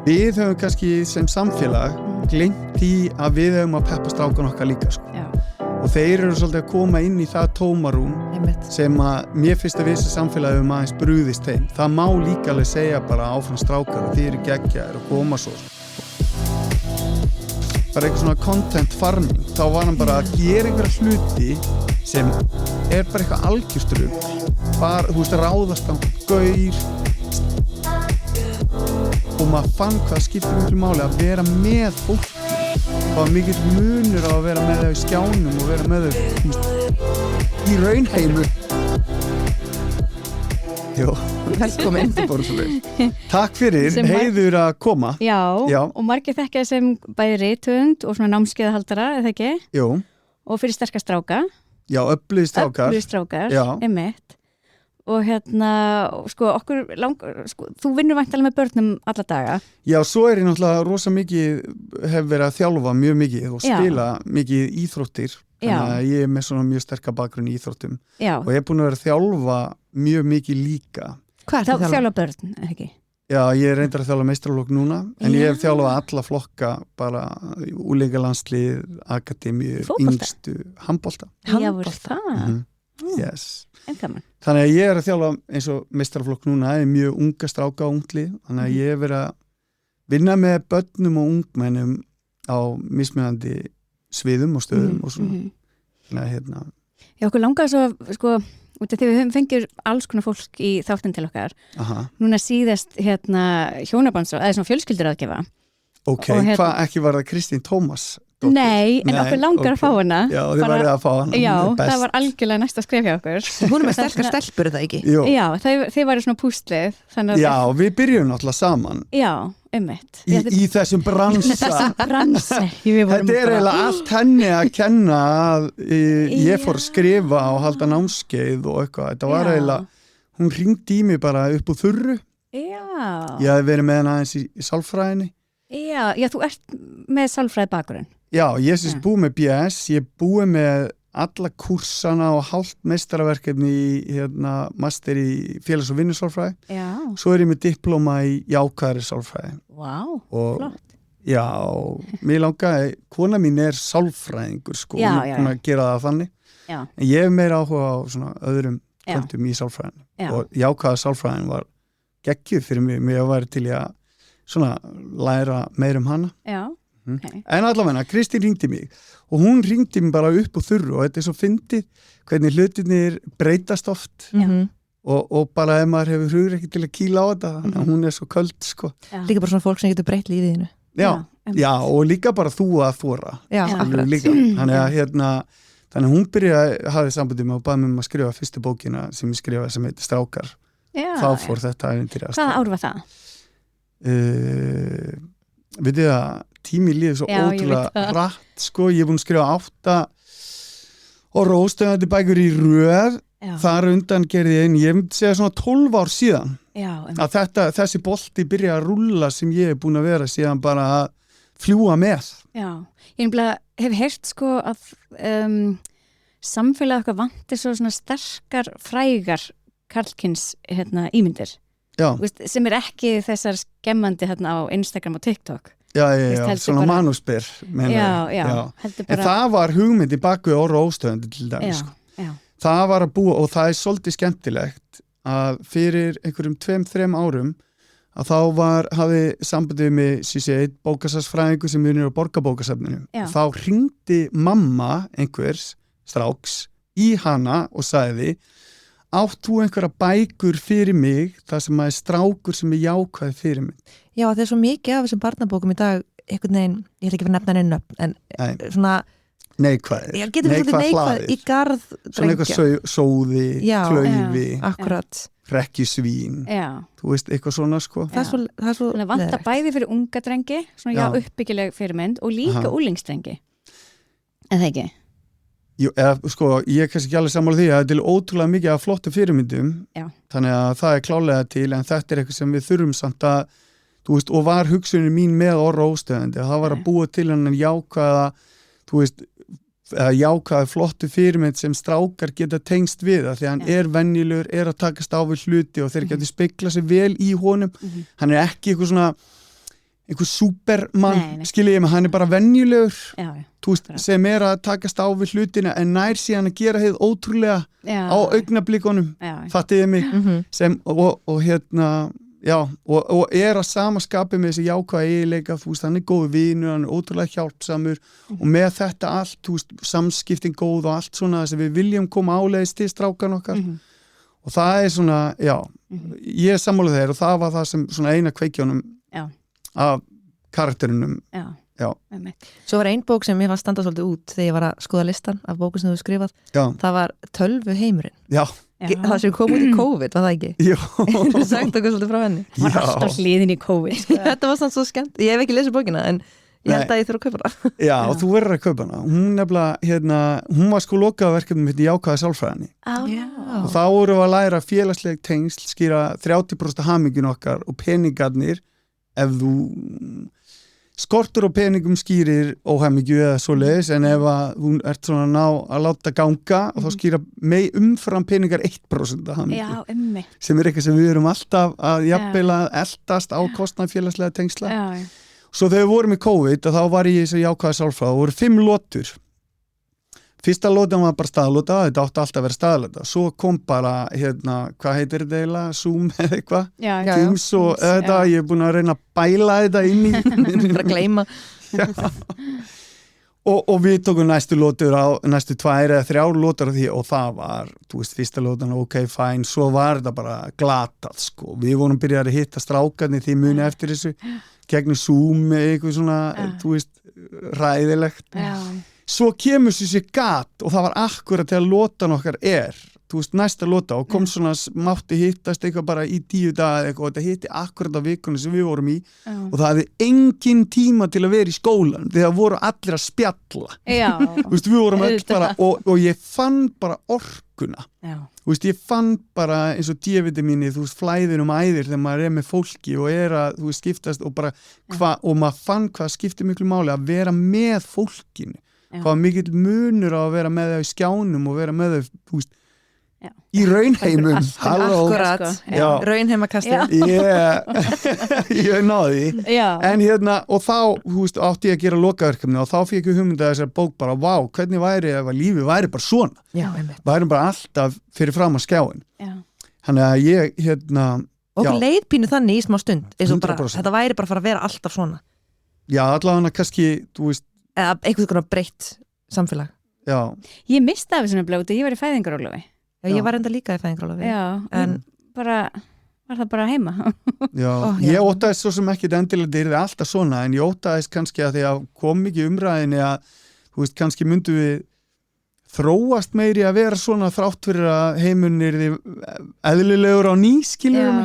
Við höfum kannski sem samfélag gleymt því að við höfum að peppa strákan okkar líka sko. Já. Og þeir eru svolítið að koma inn í það tómarúm sem að mér finnst að við sem samfélagi höfum aðeins brugðist þeim. Það má líka alveg segja bara áfram strákar og þið eru geggjaðir og koma svo. Bara eitthvað svona content farming. Þá var hann bara að gera einhverja hluti sem er bara eitthvað algjörstrugl. Bara, þú veist, ráðast á gaur og maður fann hvað skiptir miklu máli að vera með fólk. Það var mikill munur á að vera með þau í skjánum og vera með þau í raunheimu. Jó, velkomin. Takk fyrir, heiður að koma. Já, og margir þekkja sem bæði rithöfund og svona námskeiðahaldara, eða ekki? Jú. Og fyrir sterka stráka. Já, öflugir strákar. Öflugir strákar, einmitt. Og sko, þú vinnur væntanlega með börnum alla daga. Já, svo ég náttúrulega rosa mikið, hef verið að þjálfa mjög mikið og spila mikið íþróttir. Þannig að ég með svona mjög sterka bakgrunn í íþróttum. Já. Og ég búin að vera að þjálfa mjög mikið líka. Hvað er það að þjálfa börn, ekki? Já, ég reyndar að þjálfa meistaraflokk núna, en ég hef þjálfað alla flokka, bara úlingalandslið, akademíu, yngstu, handbolta. Já, það? Yes. Þannig að ég er að þjálfa eins og meistaraflokk núna, það er mjög unga stráka og unglið, þannig að ég hef verið að vinna með börnum og ungmennum á mismunandi sviðum og stöðum og svona. Þannig að Já, okkur langar svo, sko, út af því við höfum fengið alls konar fólk í þáttinn til okkar. Núna síðast hjónabandsráð, eða svona fjölskylduraðgefa. Ok, hvað ekki var það Kristín Tómas? Nei, en okkur langar að fá hana. Já, þið værið að fá hana. Já, það var algjörlega næst að skrifa hjá okkur. Hún er með sterkar stelpur, það ekki? Jú. Já, þið væri svona pústlið. Já, við byrjum náttúrulega saman. Já, einmitt. Í þessum bransa. Þetta er eiginlega allt henni að kenna að ég fór að skrifa og halda námskeið og eitthvað. Þetta var eiginlega, hún hringdi í mig bara upp úr þurru. Já. Ég hef verið með hana aðeins í sálfræðinni. Já, þú ert með sálfræði bakgrunn. Já, ég er búið með BS, ég er búið með alla kursana og hálft meistaraverkefni í master í félags- og vinnusálfræði. Já. Svo er ég með diplóma í jákvæðri sálfræði. Vá, flott. Já, mér langaði, kona mín er sálfræðingur sko, hún er búin að gera það þannig. Já. En ég hef meira áhuga á svona öðrum kvöldum í sálfræðinu. Og jákvæða sálfræðin var geggjuð fyrir mig, mér var til að svona læra meir hana. Já. Okay. En allavega, Kristín ringdi mig og hún ringdi mig bara upp og þurru og þetta er svo fyndið hvernig hlutinir breytast oft og bara ef maður hefur hugur ekki til að kýla á þetta þannig að hún er svo köld sko. Líka bara svona fólk sem getur breytt lífiðinu. Já, og líka bara þú að þóra. Já, líka. Þannig að hún hafði sambandið með og baði mig að skrifa fyrstu bókina sem ég skrifaði sem heitir Strákar. Þá fór þetta ævintýri að stað. Hvaða ár var það? Við þið að tími líður svo ótrúlega hratt sko, ég er búin að skrifa 8 og róstöðandi bækur í röð. Þar undan gerði ég myndi segja svona 12 ár síðan að þessi bolti byrja að rúlla sem ég er búin að vera síðan bara að fljúa með. Já, ég hef heyrt sko að samfélagið okkar vantir svo svona sterkar frægar karlkyns ímyndir. Vist, sem er ekki þessar skemmandi á Instagram og TikTok. Já, svona bara manusbyr. Já. En það var hugmynd í bakvið og róstöðandi til dæmis. Það var að búa og það er svolítið skemmtilegt að fyrir einhverjum 2-3 árum að þá hafði sambandið með einn bókasafnsfræðingur sem vinnur á Borgarbókasafninu. Þá hringdi mamma einhvers stráks í hana og sagði: átt þú einhverja bækur fyrir mig þar sem að er strákur sem er jákvæð fyrir mig? Já, það er svo mikið af þessum barnabókum í dag einhvern veginn, ég ætla ekki að nefna henni nöfn en svona neikvæðir, ég getur þetta neikvæð í garð svona eitthvað sóði, klaufi akkurat, hrekkjusvín þú veist, eitthvað svona sko. Það er svo vanta bæði fyrir unga drengi svona uppbyggileg fyrirmynd og líka úlingsdrengi, en það ekki? Jú, sko, ég er kannski ekki alveg sammála því að þetta er ótrúlega mikið af flottum fyrirmyndum þannig að það er klálega til en þetta er eitthvað sem við þurfum samt að þú veist, og var hugsunin mín með orra óstöðandi að það var að búa til hennan jákvæða þú veist, jákvæða flottu fyrirmynd sem strákar geta tengst við það því að hann er venjulegur, er að takast á við hluti og þeir geta spegla sig vel í honum hann er ekki eitthvað svona einhver supermann, skilji ég mig, hann bara venjulegur, sem að takast á við hlutina en nær síðan að gera heið ótrúlega á augnablikunum, fattiði mig, sem, og og að sama skapi með þessi jákvæða eiginleika, hann góður vinur, hann ótrúlega hjálpsamur og með þetta allt, samskiptin góð og allt svona þess að við viljum koma áleiðis til strákan okkar og það svona, ég sammála þeir og það var það sem svona eina kveikjónum af karakterinum. Svo var ein bók sem ég var að standa svolítið út þegar ég var að skoða listan af bókum sem þú skrifað, það var Tölvuheimurinn. Það sem kom út í COVID, var það ekki? Jú. Þú sagt okkur svolítið frá henni. Það var alltaf hliðin í COVID. Þetta var svo skemmt. Ég hef ekki lesið bókina en ég held að ég þurfa að kaupa hana. Já, og þú verður að kaupa hana. Hún nefnilega, hún var sko lokað verkefnum í jákvæða sálfræðinni. Og þá vorum við að læra félagsleg tengsl, skýra 30% hamingin okkar og peningarnir, ef þú skortur og peningum skýrir óhamingju eða svoleiðis, en ef þú ert svona ná að láta ganga og þá skýra umfram peningar 1% af hamingju, sem eitthvað sem við erum alltaf að jafnvel að eldast á kostnað félagslega tengsla. Svo þegar við vorum í COVID, þá var ég í þessu jákvæða sálfræði og voru 5 lotur. Fyrsta lótan var bara staðlóta, þetta átti alltaf að vera staðlóta. Svo kom bara, hvað heitir þetta eiginlega? Zoom eða eitthvað? Teams og þetta, ég er búin að reyna að bæla þetta inn í. Bara gleyma. Og við tókum næstu lótur næstu 2 eða 3 lótur af því og það var, fyrsta lótan, ok, fæn, svo var þetta bara glatað, sko. Við vorum byrjað að hitta strákarnir því muni eftir þessu, gegnum Zoom eitthvað svona, ræðilegt. Svo kemur þessi gat og það var akkurat þegar lótan okkar næsta lóta og kom svona mátti hittast eitthvað bara í 10 daga eitthvað og þetta hitti akkurat á vikunni sem við vorum í og það hefði engin tíma til að vera í skólan þegar voru allir að spjalla. Við vorum öll bara og ég fann bara orkuna. Ég fann bara eins og D-vitamíni, flæðin æðir þegar maður með fólki og að skiptast og bara og maður fann hvað skiptir miklu máli að vera með fólkinu. Hvað mikill munur á að vera með þau í skjánum og vera með þau í raunheimum. Akkurat, raunheimakasti. Ég náði en og þá átti ég að gera lokaverkefni og þá fikk ég hugmynda þessar bók bara, vá, hvernig væri ef að lífið væri bara svona, væri bara alltaf fyrir fram á skjáin. Þannig að ég og leiðpínu þannig í smá stund þetta væri bara að fara að vera alltaf svona. Já, allavega kannski, eða eitthvað konar breytt samfélag. Ég misti af þessum blóti, ég var í fæðingarólofi. Ég var enda líka í fæðingarólofi. En bara var það bara heima. Ég óttaðist svo sem ekki endilega þetta yrði alltaf svona, en ég óttaðist kannski að því að kom mikið umræðinni að kannski myndu við þróast meiri að vera svona þrátt fyrir að heimurinn yrði eðlilegur á ný, skiljum.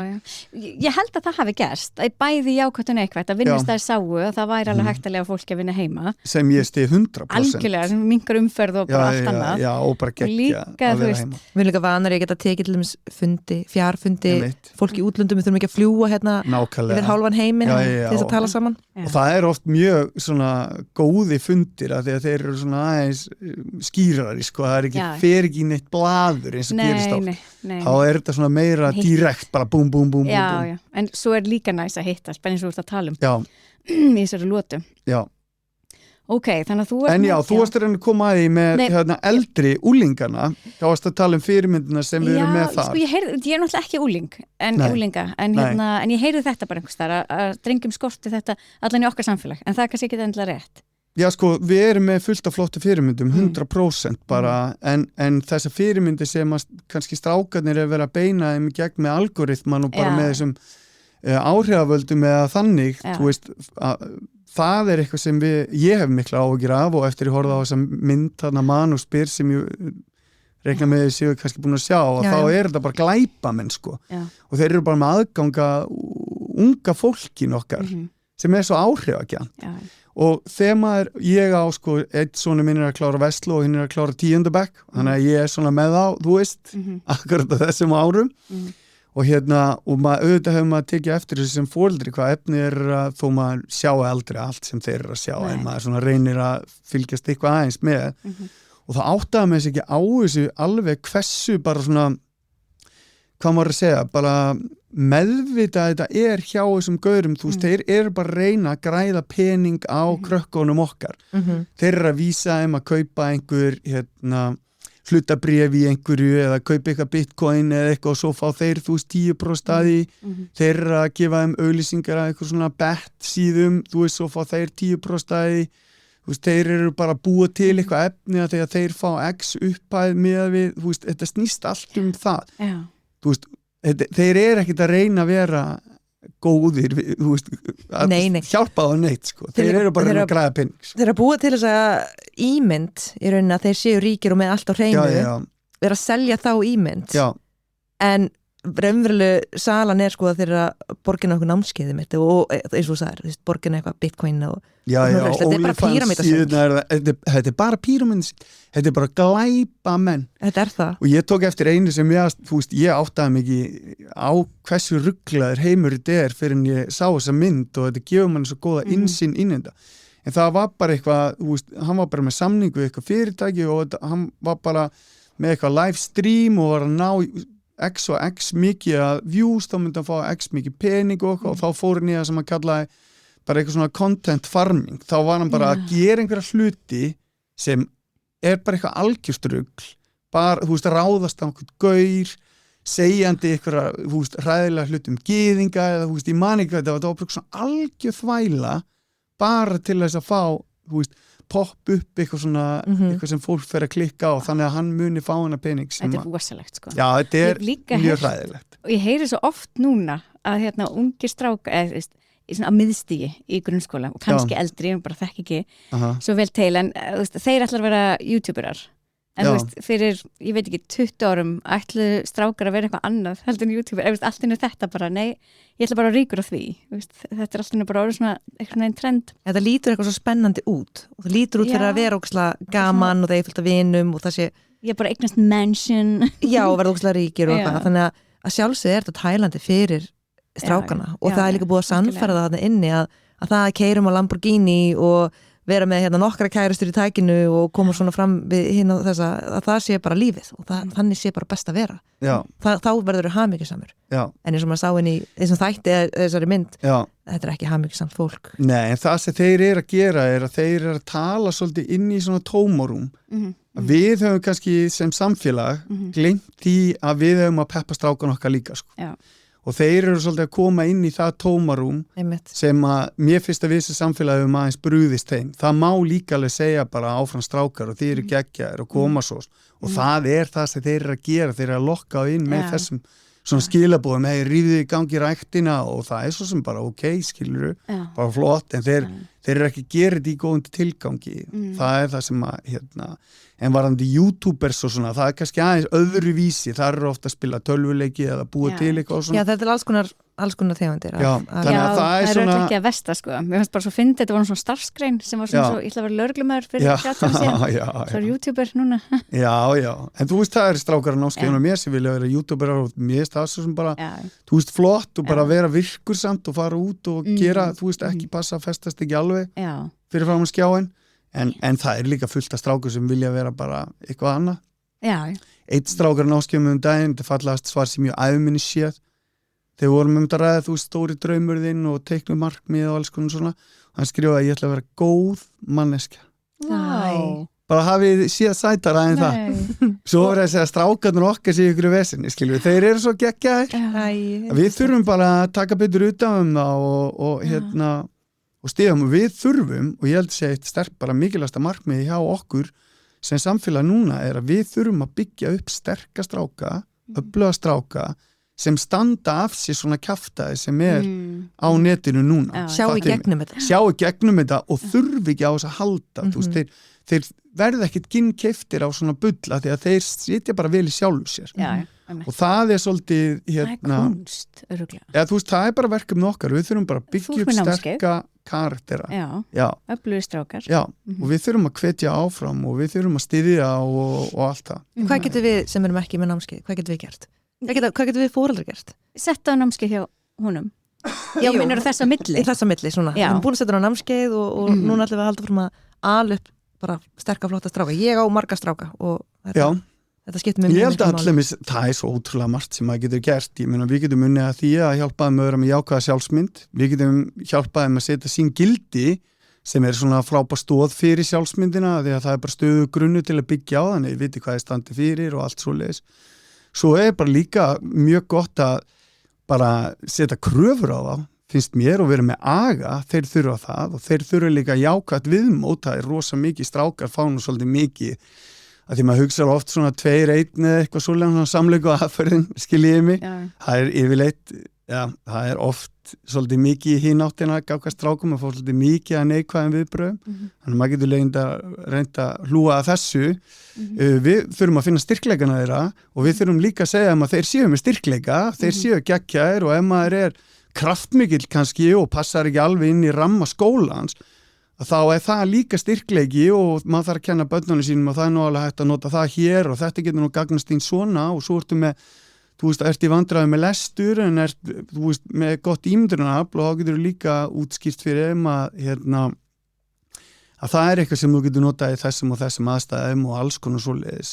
Ég held að það hafi gerst, að bæði jákvætt og neikvætt, að vinnustæðir sáu að það væri alveg hægt að lega fólki að vinna heima. Sem ég stið 100%. Algjörlega, sem minnkar umferð og bara allt annað. Já, og bara geggja að vera heima. Við erum líka vanar að geta tekið til dæmis fundi, fjárfundi, fólk í útlöndum, við þurfum ekki að fljúa yfir hálfan heiminn til þess að tala saman. Og það er oft mjög svona góði fundir að þeir eru svona aðeins skýrari, það er ekki, fer ekki neitt blaður eins og gerist átt. Þá er þetta svona meira direkt, bara búm, búm, búm. Já, en svo er líka næs að hittast, bara eins og þú ert að tala um í þessari lótu. Já. Ok, þannig að þú en þú varst að koma að því með eldri úlingana, þá varst að tala um fyrirmyndina sem við erum með þar. Sko, ég er náttúrulega ekki úlinga, en ég heyrði þetta bara einhvers þar að drengjum skorti þetta allan í okkar samfélag, en það er kannski ekki endilega rétt. Já, sko, við erum með fullt af flottu fyrirmyndum, 100% bara, en þessa fyrirmyndi sem kannski strákarnir er verið að beina þeim gegn með algoritman og bara með þessum áhrifavöldum eða þannig, þú veist, það er eitthvað sem ég hef mikla áhyggjur af og eftir ég horfði á þessa mynd þarna mann og spyr sem ég reikna með þessi og kannski búin að sjá og þá er þetta bara glæpamenn, sko. Og þeir eru bara með aðganga unga fólkin okkar sem er svo áhrifagjarnt. Og þegar ég á, sko, einn svona minn er að klára Vestló og hinn er að klára 10. bekk, þannig að ég er svona með á, þú veist, akkurat á þessum árum. Og og auðvitað hefur maður tekið eftir þessu sem foreldri hvað efni er þó maður sjá aldrei allt sem þeir eru að sjá en maður svona reynir að fylgjast eitthvað aðeins með og það áttaði mig ekki á þessu alveg hversu bara svona hvað maður að segja, bara meðvita þetta hjá þessum gaurum, þú veist, þeir eru bara að reyna að græða pening á krökkunum okkar. Þeir eru að vísa að kaupa einhver hlutabréf í einhverju eða kaupa eitthvað bitcoin eða eitthvað og svo fá þeir, þú veist, 10% að því. Þeir eru að gefa þeim auglýsingar að eitthvað svona bet síðum, þú veist, svo fá þeir 10% að því. Þú veist, þeir eru bara að búa til eitthvað efni að þeir fá X upphæð með við, þú veist, þetta snýst allt það. Já. Þú veist, þeir eru ekkert að reyna að vera góðir, þú veist, að hjálpa á neitt, sko. Þeir eru bara að græða pening. Þeir eru að búa til þess að ímynd í rauninni að þeir séu ríkir og með allt á hreinu, vera að selja þá ímynd. Já. En raunveruleg salan sko að þeir að borgina okkur námskeiði mitt og eins og það borgina eitthvað bitcoin og þetta er bara píramítasönd. Þetta er bara píramítasönd, þetta er bara glæpa menn. Þetta er það. Og ég tók eftir einu sem ég áttaði mig ekki á hversu rugglaður heimur þetta er fyrir en ég sá þessa mynd og þetta gefur mann svo góða innsýn inn í þetta. En það var bara eitthvað, hann var bara með samningu við eitthvað fyrirtæki og hann var bara með eitthvað live stream og var að ná X og X mikið að views, þá myndi hann fá X mikið pening og þá fór hann í það sem hann kallaði bara eitthvað svona content farming. Þá var hann bara að gera einhverja hluti sem bara eitthvað algjörstrugl, bara, þú veist, ráðast á einhvern gaur, segjandi einhverja, þú veist, hræðilega hluti gyðinga eða, þú veist, í maníka þetta var bara eitthvað svona algjör þvæla bara til þess að fá, þú veist, popp upp eitthvað svona, eitthvað sem fólk fer að klikka á, þannig að hann muni fá hana pening. Þetta er rosalegt, sko. Já, þetta er mjög hræðilegt. Og ég heyri svo oft núna að ungir strákar, í svona miðstigi í grunnskóla og kannski eldri, bara þekk ekki svo vel til, en þeir ætlar að vera youtuberar. En þú veist, fyrir, ég veit ekki, 20 árum ætlu strákar að vera eitthvað annað heldur en youtuber, allt inn þetta bara, nei, ég ætla bara að ríkur á því, þetta er allt inn bara orðið svona eitthvað neginn trend. Þetta lítur eitthvað svo spennandi út og það lítur út fyrir að vera ókslega gaman og það er fullt af vinum og það sé... Ég er bara eignast mansion. Já, og verða ókslega ríkir og eitthvað, þannig að sjálfsög þetta tælandi fyrir strákana og það er líka búið að sannfæra það inni að það keyrum á Lamborghini og vera með nokkra kærustur í tækinu og koma svona fram við hinn og þessa að það sé bara lífið og þannig sé bara best að vera. Þá verður þau hamingjusamur. En eins og maður sá inn í þessum þætti þessari mynd, þetta er ekki hamingjusamt fólk. Nei, en það sem þeir eru að gera er að þeir eru að tala svolítið inn í svona tómarúm. Við höfum kannski sem samfélag gleymt því að við höfum að peppa strákan okkar líka, sko. Já. Og þeir eru svolítið að koma inn í það tómarúm sem að mér finnst að við sem samfélagi um aðeins brúðist þeim. Það má líka alveg segja bara áfram strákar og þeir eru geggjaðir og koma svo og það er það sem þeir eru að gera, þeir eru að lokka inn með þessum svona skilabóðum, hey, rífið í gangi ræktina og það er svo sem bara ok, skilur bara flott, en þeir eru ekki gerðið í góðum tilgangi. Það er það sem að en varandi YouTubers og svona, það er kannski aðeins öðru vísi, það eru ofta að spila tölvuleiki eða búa til eitthvað og svona. Já, þetta er alls konar tegundir. Já, þannig að það er svona... ekki að versta, sko. Mér finnst bara svo fyndið, þetta var svona starfsgrein sem var svona svo, ég ætla að vera lögreglumæður fyrir 30 árum síðan. Svo er YouTuber núna. Já, en þú veist, það er strákar að náskeiðun og mér sem vilja vera YouTuber og mér finnst það svo sem bara, þú veist, flott og bara vera virkursamt og fara út og gera, þú veist, ekki passa að festast ekki alveg fyrir fram á skjáin. En það er líka fullt af strákur sem vilja vera bara eitthvað annað. Já. Eitt strákur náskeiðum daginn, þetta fallast svar sem mjög æfminni séð. Þegar vorum að ræða, þú veist, stóri draumur þinn og teiknu markmið og alls konar svona. Hann skrifaði að ég ætla að vera góð manneskja. Wow. Bara hafið síðan sætara en það. Svo verður að segja strákarnir okkar séu ykkur í vesinni, skiljum við. Þeir eru svo geggjaðir. Við þurfum bara að taka betur utan það og stíðum og við þurfum, og ég held að segja eitt sterk bara mikilvægasta markmiði hjá okkur sem samfélag núna er að við þurfum að byggja upp sterka stráka, öfluga stráka sem standa af sér svona kjaftaði sem er á netinu núna. Sjá í gegnum þetta. Sjá í gegnum þetta og þurfi ekki á þess að halda. Þú veist, þeir verða ekkert ginnkeiftir á svona bulla því að þeir sitja bara vel í sjálfu sér. Og það er svolítið það er kunst, öruglega. Ja, þú veist, það er bara verkefni okkar. Við þurfum bara að byggja upp sterka karaktera. Já. Öflugir strákar. Já, og við þurfum að hvetja áfram og við þurfum að styðja og allt það. Hvað getur við sem erum ekki með námskeið, hvað getur við gert? Hvað getur við foreldrar gert? Setta á námskeið hjá honum. Já, minnur þess að milli. Þess að milli, svona. Við erum búin að setja á námskeið og núna ætlum við að halda fram að ala upp bara sterka flotta stráka. Ég á marga stráka og þetta þetta skiptir mig ég held að allir, það svo ótrúlega margt sem maður getur gert, ég meina við getum unnið að því að hjálpa þeim að vera með jákvæða sjálfsmynd, við getum hjálpað þeim að setja sín gildi sem svona frábær stóð fyrir sjálfsmyndina því að það bara stöðu grunnu til að byggja á þannig, við viti hvað standi fyrir og allt svoleiðis. Svo bara líka mjög gott að bara setja kröfur á þá, finnst mér, og vera með aga, þeir þurfa það og þeir þurfa líka jákvætt viðmót, það rosa mikið strákar fá nú svolítið mikið, að því maður hugsa oft svona 2-1 eða eitthvað svoleiðan samleiku aðferðin, skiljiði mig, það yfirleitt, það oft svolítið mikið í hináttina gákast strákum að fá svolítið mikið að neikvæðum viðbröðum, þannig að maður getur reynda að hlúa að þessu, við þurfum að finna styrkleikana þeirra og við þurfum líka að segja að þeir séu með styrkleika, þeir séu geggjaðir og ef maður kraftmikill kannski og passar ekki alveg inn í ramma skólans, þá það líka styrkleiki og maður þarf að kenna börnunum sínum og það nú alveg hægt að nota það hér og þetta getur nú gagnast þín svona og svo ertu með, ert í vandræði með lestur en með gott ímyndunarafl og þá getur líka útskýrt fyrir að það eitthvað sem þú getur notað í þessum og þessum aðstæðum og alls konar svoleiðis.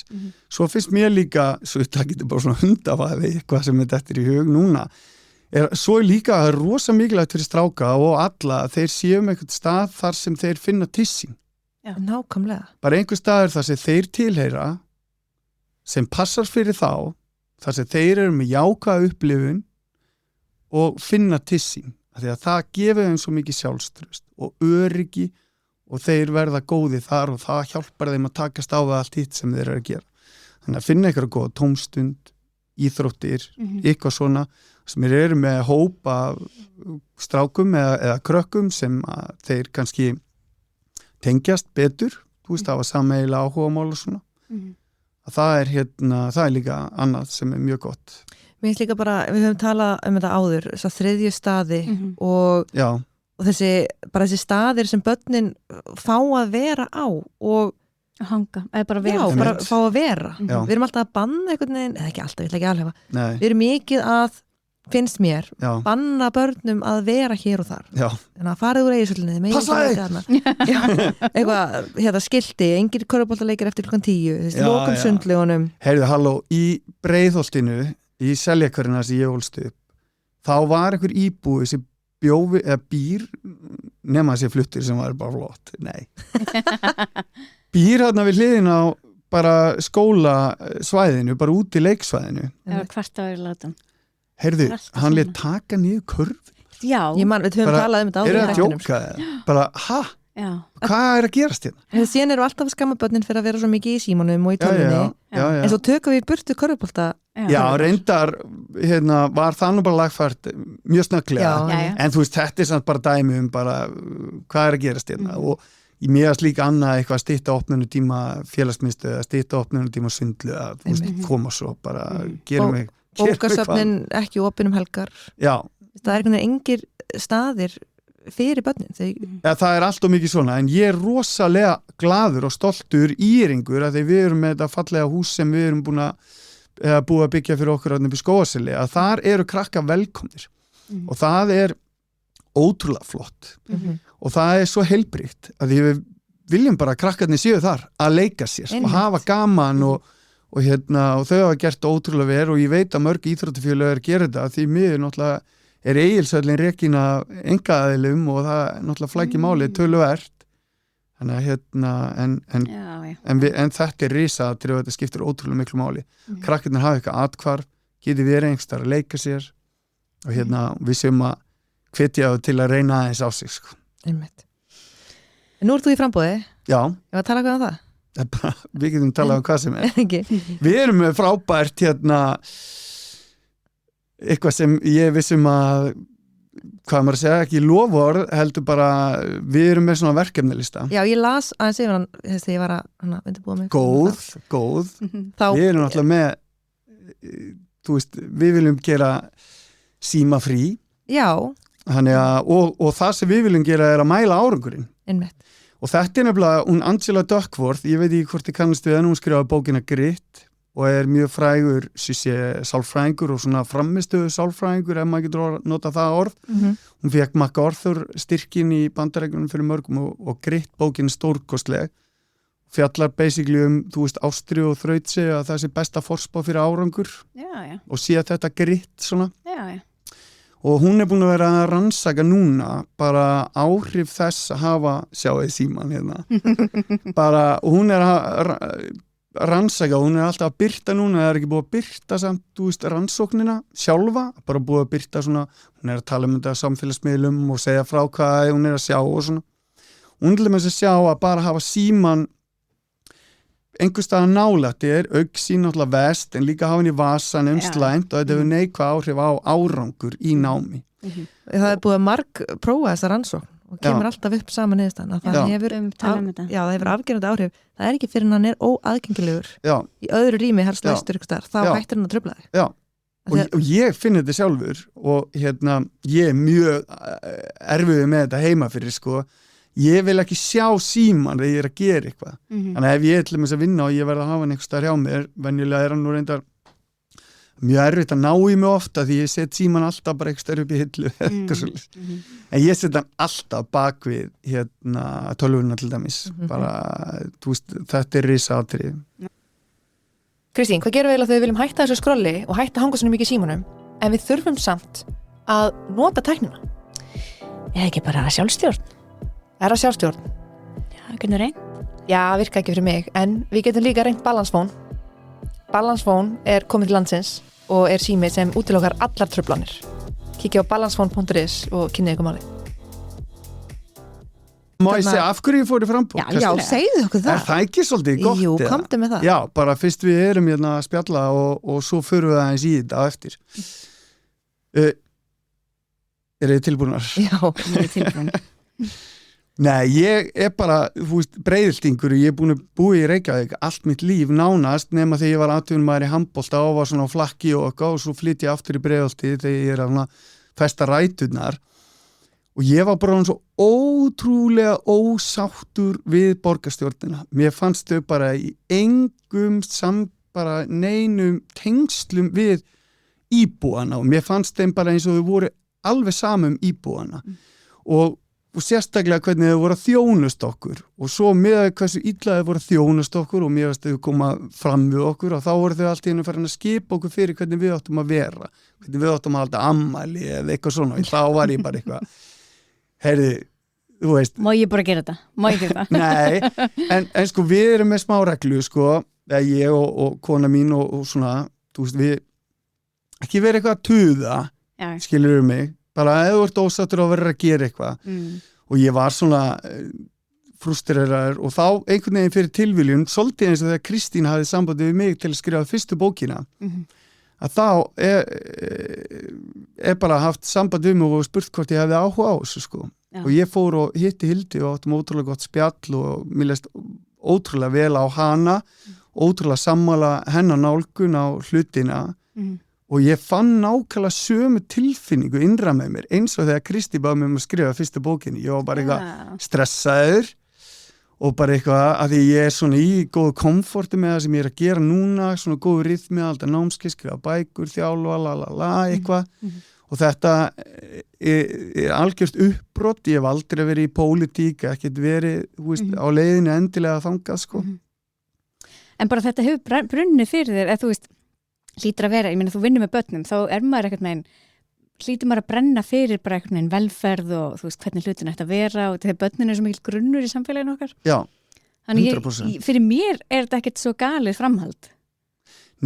Svo finnst mér líka, svo það getur bara svona hundafæði eitthvað sem þetta í hug núna, svo líka að það rosa mikilvægt fyrir stráka og alla að þeir séu með eitthvað stað þar sem þeir finna tissing. Já, nákvæmlega. Bara einhver staður þar sem þeir tilheyra sem passar fyrir þá, þar sem þeir eru með jákvæða upplifun og finna tissing. Því að það gefur þeim svo mikið sjálfstraust og öryggi og þeir verða góði þar og það hjálpar þeim að takast á við allt hitt sem þeir eru að gera. Þannig að finna eitthvað góða tómstund, íþróttir, eitthvað svona sem eru með hópa strákum eða krökkum sem þeir kannski tengjast betur, það var sameiginlega áhugamál og svona. Það er líka annað sem er mjög gott. Mér finnst líka bara, við höfum talað þetta áður, þess að þriðju staði og þessi staðir sem börnin fá að vera á og hanga, eða bara vera. Já, bara fá að vera. Við erum alltaf að banna einhvern veginn, eða ekki alltaf, ég ætla ekki alhefa. Við erum mikið að, finnst mér, banna börnum að vera hér og þar. Þannig að farið úr eigisöllinni. Passa þig! Eitthvað skilti, engir körfuboltaleikir eftir klukkan 10, lokum sundlegunum. Heyrðu, halló, í Breiðholtinu, í Seljakörina sem ég ólst upp, þá var einhver íbúi sem býr, nema þessi fluttir sem var bara flott, nei. Býr hérna við hliðin á bara skólasvæðinu, bara út í leiksvæðinu. Það var hvart að vera látum. Heyrðu, hann lét taka niður körf. Já. Við höfum talað þetta áður. Er það að djóka það? Bara, hvað er að gerast hérna? Síðan eru alltaf skammabörnin fyrir að vera svo mikið í símanum og í tölvunni. En svo tökum við burtu körfubolta. Já, reyndar var það nú bara lagfært mjög snögglega. En þú veist, þetta er samt bara dæmi bara hvað er að gerast hérna og í mér líka annað eitthvað stytta opnunutíma félagsmiðstöð eða stytta opnunutíma sundlu að koma svo bara gera mig bókasöfnin ekki opin helgar. Já. Það er einhvern veginn engir staðir fyrir börnin. Það er allt og mikið svona en ég er rosalega glaður og stoltur íringur að því við erum með þetta fallega hús sem við erum búið að byggja fyrir okkur upp í Skógarseli að þar eru krakka velkomnir og það er ótrúlega flott og það er svo heilbrigt að við viljum bara að krakkarnir séu þar að leika sér og hafa gaman og þau hafa gert ótrúlega vel og ég veit að mörg íþróttafélög gera þetta því miður náttúrulega er Egilshöllin rekin af einkaaðilum og það náttúrulega flækir málið töluvert þannig að en þetta er risaatriði og þetta skiptir ótrúlega miklu máli krakkarnir hafa eitthvað athvarf geti verið einhverstaðar að leika sér og við séum að hvetja til að reyna aðeins á sig Einmitt. Nú ert þú í framboði? Já. Ég var að tala um það? Við getum talað um hvað sem er Við erum með frábært eitthvað sem ég vissum að hvað maður að segja, ekki lofvörð heldur bara, við erum með svona verkefnilista Já, ég las aðeins yfir hann þegar ég var að undirbúa mig Góð Við erum alltaf með þú veist, við viljum gera síma frí Já og það sem við viljum gera er að mæla árangurinn Einmitt. Og þetta er nefnilega Angela Duckworth, ég veit ekki hvort ég kannast við henni, hún skrifaði bókina Grit og er mjög frægur sálfræðingur og svona framistöðu sálfræðingur ef maður getur nota það orð hún fékk MacArthur styrkin í Bandaríkjunum fyrir mörgum og Grit bókin er stórkostleg fjallar basically þú veist, ástri og þrautsi að það sé besta forspá fyrir árangur og sé að þetta gritt svona og hún búin að vera að rannsaka núna bara áhrif þess að hafa sjáðið síman hérna bara, og hún að rannsaka, hún alltaf að birta núna, það ekki búið að birta samt, þú veist, rannsóknina sjálfa, bara búið að birta svona, hún að tala þetta samfélagsmiðlum og segja frá hvað hún að sjá og svona, hún til þess að sjá að bara hafa síman einhvers staðar nálægt augsýn náttúrulega vest en líka hafa hann í vasanum slæmt og þetta hefur neikvæð áhrif á árangur í námi. Það búið að marg prófa þessa rannsókn og kemur alltaf upp saman niðurstaðan að það hefur það hefur afgerandi áhrif, það ekki fyrir hann óaðgengilegur í öðru rými helst læstur ykkur starf, þá hættir hann að trufla þig. Og ég finn þetta sjálfur og ég mjög erfiður með þetta heima fyrir sko. Ég vil ekki sjá síman þegar ég að gera eitthvað. Þannig að ef ég ætlum að vinna og ég verð að hafa hann einhvers staðar hjá mér, venjulega hann nú reyndar mjög erfitt að ná í mig ofta því ég set síman alltaf bara einhvers staðar upp í hillu. En ég set hann alltaf bak við tölvuna til dæmis. Bara, þú veist, þetta risaatriði. Kristín, hvað gerum við eiginlega þegar við viljum hætta þessu skrolli og hætta að hanga svona mikið í símanum en við þurfum samt að nota tæknina? Ekki bara sjálfstjórn? Það að sjálfstjórn? Já, hvernig reynd? Já, virka ekki fyrir mig, en við getum líka reynt Balance Phone. Balance Phone komið til landsins og sími sem útilokar allar truflanir. Kíkja á balancephone.is og kynnið ykkur máli. Má ég segja af hverju ég fór í frambúð? Já, segðu okkur það. Það ekki svolítið gott? Jú, komdu með það. Já, bara fyrst við erum hérna að spjalla og svo förum við aðeins í þetta eftir. Þið tilbúnar? Já, ég tilbúnar. Nei, ég bara, þú veist, breiðiltingur, ég búin að búa í Reykjavík allt mitt líf nánast nema þegar ég var atvinnumæður í handbolta og var svona á flakki og eitthvað og svo flytti ég aftur í Breiðholti þegar ég að festa ræturnar og ég var bara svo ótrúlega ósáttur við borgarstjórnina. Mér fannst þau bara í engum bara neinum tengslum við íbúana og mér fannst þeim bara eins og þau voru alveg samum íbúana og sérstaklega hvernig þau voru að þjónust okkur og svo með hversu illa þau voru að þjónust okkur og mér veist þau koma fram við okkur og þá voru þau allt í einu farin að skipa okkur fyrir hvernig við áttum að vera, hvernig við áttum að halda ammæli eða eitthvað svona og þá var ég bara eitthvað, heyrði, þú veist. Má ég bara gera þetta? Má ég gera þetta? Nei, en sko við erum með smá reglu sko, ég og kona mín og svona, þú veist, við ekki verið eitthvað að tuða, skilurðu mig, bara ef þú ert ósáttur að vera að gera eitthvað og ég var svona frustreraður og þá einhvern veginn fyrir tilviljun svolítið eins og þegar Kristín hafði sambandið við mig til að skrifa fyrstu bókina að þá bara haft sambandið við mig og spurt hvort ég hefði áhuga á þessu sko og ég fór og hitti Hildi og áttum ótrúlega gott spjall og mér leist ótrúlega vel á hana ótrúlega sammála hennar nálgun á hlutina og ég fann nákvæmlega sömu tilfinningu innra með mér eins og þegar Kristi bað mér að skrifa fyrstu bókinni. Ég var bara eitthvað stressaður og bara eitthvað að því ég svona í góðu komforti með það sem ég að gera núna, svona góðu rytmi, alltaf námskeið, skrifa bækur, þjálfa, eitthvað og þetta algjört uppbrott, ég hef aldrei verið í pólitík, ekkert verið á leiðinu endilega þangað sko. En bara þetta hefur brunnið fyrir þér, eða þú veist hlýtur að vera, ég meina þú vinnur með börnum þá maður ekkert meginn, hlýtur maður að brenna fyrir bara ekkert meginn velferð og þú veist hvernig hlutin ætti að vera og þegar börnin er svo mikil grunnur í samfélaginu okkar. Já, 100%. Þannig fyrir mér er þetta ekkert svo galið framhald.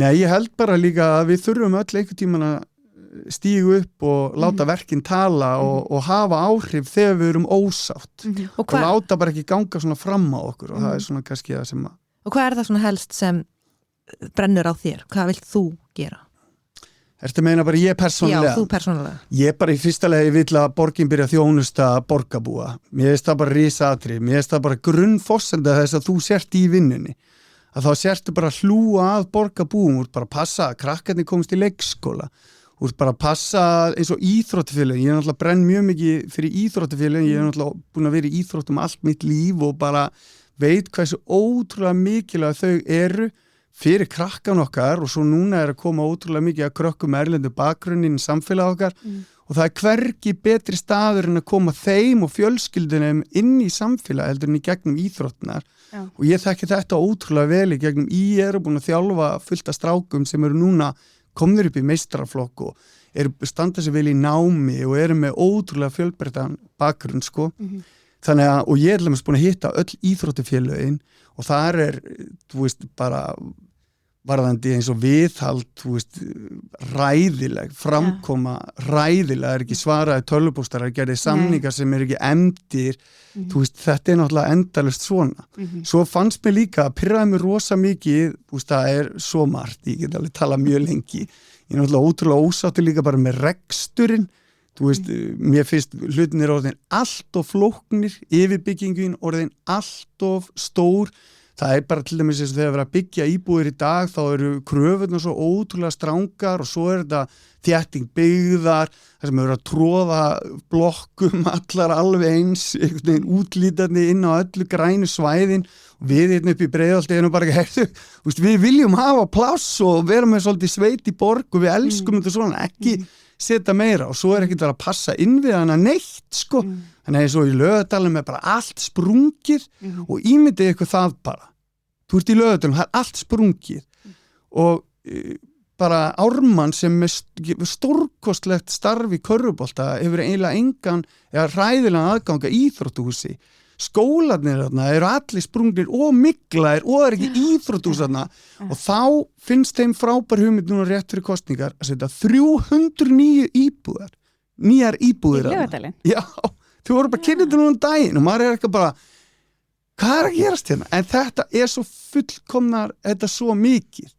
Nei, ég held bara líka að við þurfum öll einhvern tímann að stígu upp og láta verkin tala og hafa áhrif þegar við erum ósátt og láta bara ekki ganga svona fram á okkur og það er svona kannski það sem að. Og hvað er það svona helst sem brennur á þér? Hvað vilt þú gera? Ertu að meina bara ég persónulega? Já, þú persónulega. Ég bara í fyrsta lagi vill að borgin byrja að þjónusta borgarbúa. Mér finnst það bara risaatriði. Mér finnst það bara grunnforsenda þess að þú sért í vinnunni. Að þá sértu bara hlúa að borgarbúum. Þú ert bara að passa að krakkarnir komist í leikskóla. Þú ert bara að passa eins og íþróttafélögin. Ég er náttúrulega brenn mjög mikið fyrir íþróttafélögin. Ég er náttúrulega búin að vera í íþróttum allt mitt líf og bara veit hversu ótrúlega mikilvæg þau eru fyrir krakkan okkar og svo núna er að koma ótrúlega mikið að krökkum erlendu bakgrunnin í samfélag okkar og það er hvergi betri staður en að koma þeim og fjölskyldunum inn í samfélag heldur en í gegnum íþróttnar og ég þekki þetta ótrúlega vel í gegnum ég búin að þjálfa fullt af strákum sem eru núna komnir upp í meistaraflokk og standa sér vel í námi og eru með ótrúlega fjölbreyttan bakgrunn sko. Þannig að, og ég búin að hitta öll íþróttufélögin og þar þú veist, bara varðandi eins og viðhald, þú veist, ræðileg, framkoma ræðilega, ekki svaraði tölvupóstarar, gerði samningar sem ekki efndir, þú veist, þetta náttúrulega endalaust svona. Svo fannst mér líka að pirraði mig rosa mikið, þú veist, það svo margt, ég get alveg talað mjög lengi, ég náttúrulega ótrúlega ósáttur líka bara með reksturinn, þú veist, mér finnst hlutinir orðin allt of flóknir, yfirbyggingin orðin allt of stór. Það bara til dæmis eins og þegar verið að byggja íbúðir í dag þá eru kröfurnar svo ótrúlega strangar og svo þetta þétting byggðar, þar sem eru að tróða blokkum allar alveg eins, einhvern veginn útlítandi inn á öllu grænu svæðin og við hérna upp í Breiðholti bara ekki, við viljum hafa pláss og vera með svolítið sveit í borg og við elskum þetta svona, ekki setja meira og svo ekkert að passa inn við hana neitt sko. Þannig að eins og í Laugardalnum bara allt sprungið og ímyndið ykkur það bara. Þú ert í Laugardalnum, það allt sprungið og bara Ármann sem með stórkostlegt starf í körfubolta hefur eiginlega engan eða hræðilegan aðgang að íþróttahúsi. Skólarnir þarna eru allir sprungnir og myglaðir og það ekki íþróttahús þarna og þá finnst þeim frábær hugmynd núna rétt fyrir kosningar að setja 309 íbúðar, nýjar íbúðir í Laugardalinn. Já, þau voru bara kynnið núna daginn og maður ekki bara hvað að gerast hérna? En þetta svo fullkomnar, þetta svo mikið.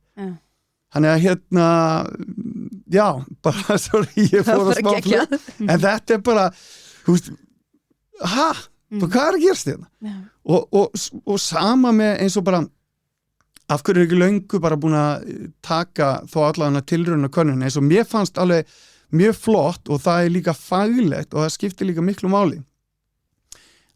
Þannig að hérna, já, bara, sorry, ég fór að smá flug, en þetta bara, þú veist, hvað að gerast hérna? Og sama með eins og bara, af hverju ekki löngu bara búin að taka þó allavega tilraun og könnun, eins og mér fannst alveg mjög flott og það líka faglegt og það skiptir líka miklu máli.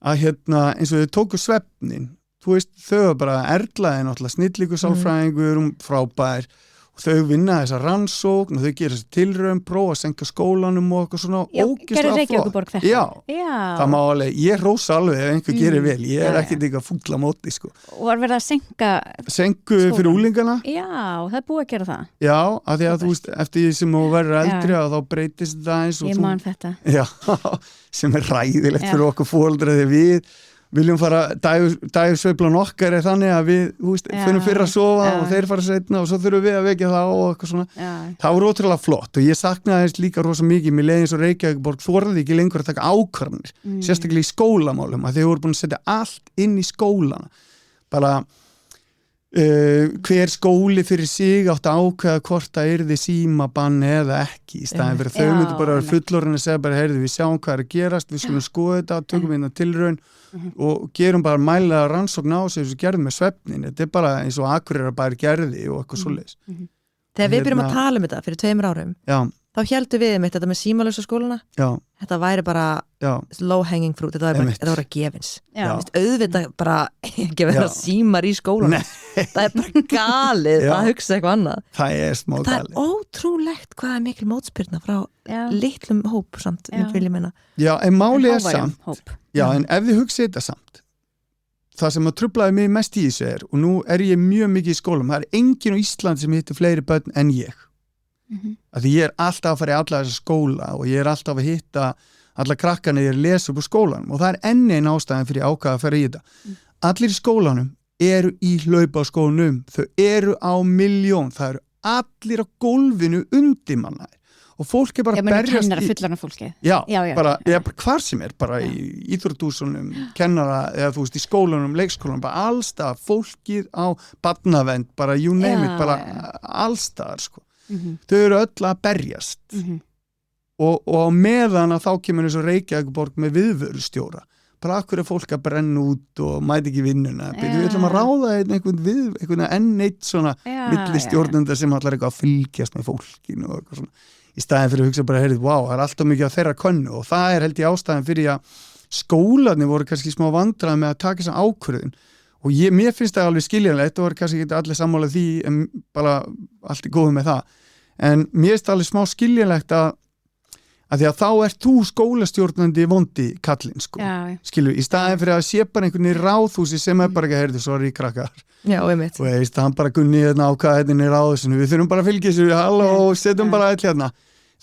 Að hérna, eins og þau tóku svefnin, þú veist, þau bara Erla náttúrulega snillíku sálfræðingur, frábær og þau vinna þessa rannsókn og þau gera þessi tilraun, prófa að senka skólanum og eitthvað svona ógeðslega flott. Já, það má alveg, ég rósa alveg ef einhver gerir vel, ég ekkert eitthvað fúll á móti sko. Og var verið að senku fyrir úlingana? Já, það búið að gera það. Já, af því að þú veist, eftir því sem þú verður eldri þá breytist það eins og ég man þetta. Já, sem ræðilegt fyrir okkur foreldra þegar við viljum fara, dægursveiflan okkar þannig að við, þú veist, fyrir fyrr að sofa og þeir fara seinna og svo þurfum við að vekja það og eitthvað svona. Það voru ótrúlega flott og ég saknaði þess líka rosa mikið, mér leiði eins og Reykjavík þorði ekki lengur að taka ákvarðanir, sérstaklega í skólamálum, að þeir voru búin að setja allt inn í skólana. Bara hver skóli fyrir sig átt að ákveða hvort það yrði símabann eða ekki í staðin fyrir þau myndu bara vera fullorðin að segja bara, heyrðu, við sjáum hvað að gerast, við skulum skoða þetta, tökum hérna tilraun og gerum bara mælega rannsókn á sig sem gerðum með svefnin, þetta bara eins og Akureyrarbær gerði og eitthvað svoleiðis. Þegar við byrjum að tala um þetta fyrir 2 árum, þá heldum við um þetta með símalausa skólana, þetta væri bara low hanging fruit, þetta var að gefins. Auðvitað bara ekki vera símar í skólana, það bara galið að hugsa eitthvað annað. Það smá galið. Það ótrúlegt hvað mikil mótspyrna frá litlum hóp samt, vil ég meina. Já, en málið samt, en ef þið hugsið þetta samt, það sem að truflaði mig mest í þessu og nú ég mjög mikið í skólum, það enginn á Íslandi sem hittir fleiri börn en ég. Að því ég alltaf að fara í alla þessa skóla og ég alltaf að hitta alla krakkana þegar ég lesa upp á skólanum og það enn einn ástæðan fyrir ákvaða að fara í þetta. Allir í skólanum eru í hlaupaskónum, þau eru á milljón, það eru allir á gólfinu undir manna og fólk bara berjast kennara fullorðna fólki. Já, bara hvar sem bara í íþróttúsunum, kennara eða þú veist í skólanum, leikskólanum, bara allstað fólkið á barnavernd, bara you name it, bara allstaðar sko. Þau eru öll að berjast og á meðan að þá kemur eins og Reykjavík með viðvörustjóra bara akkur fólk að brenna út og mæti ekki vinnuna við ætlum að ráða einhvern enn eitt svona millistjórnenda sem allar eitthvað að fylgjast með fólkinu og eitthvað svona í staðin fyrir að hugsa bara, heyrðu, það er alltaf mikið á þeirra könnu og það held ég ástæðan fyrir að skólarnir voru kannski smá vandræði með að taka þessa ákvörðun og mér finnst það alveg skiljanlegt og voru kannski ekki allir sammála því en bara allt góðu með það en mér finnst það alveg smá skiljanlegt af því að þá ert þú skólastjórnandi vondi kallinn sko, skilur, í staðin fyrir að sé bara einhvern í ráðhúsi sem bara ekki heyrðu, sorry krakkar og veist, hann bara gunni hérna ákvað hérna í ráðhúsinu, við þurfum bara að fylgja þessu halló, setjum bara allir hérna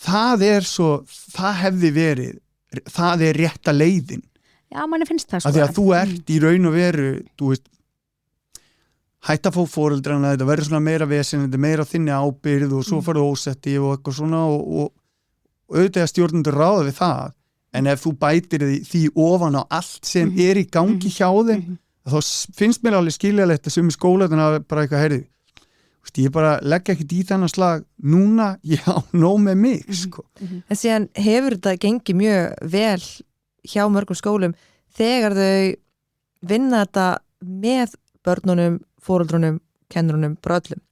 það er svo, það hefði verið það er rétta leiðin manni finnst það sko af því að þú ert í raun og veru, þú veist hætt að fá foreldrana, þetta verður svona meira vesen, þetta meira þinni ábyrgð og svo farðu ósetti og eitthvað svona og auðvitað stjórnendur ráða við það en ef þú bætir því ofan á allt sem er í gangi hjá þeim þá finnst mér alveg skiljalegt að sumi skólaðina bara eitthvað heyrði ég bara leggja ekkert í þennan slag núna, já, nóg með mig sko. En síðan hefur þetta gengið mjög vel hjá mörgum skólum þegar þau vinna þetta með börnunum, foreldrunum, kennurunum, bröllum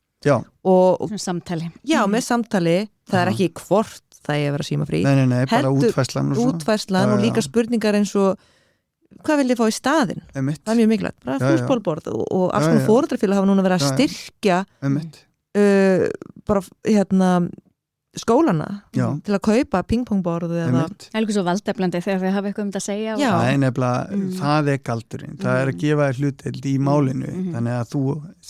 og samtali með samtali, það er ekki hvort það er að vera símafrí nei, bara útfærslan og líka spurningar eins og hvað vil ég fá í staðinn? Það er mjög mikilvægt, bara fútbolborð og alls konar foreldrafélag hafa núna verið að styrkja bara skólana til að kaupa pingpongborð eða það er svo valdeflandi þegar þið hafa eitthvað um þetta að segja það er nefnilega, það er galdurinn það er að gefa þér hlutdeild í málinu þannig að þú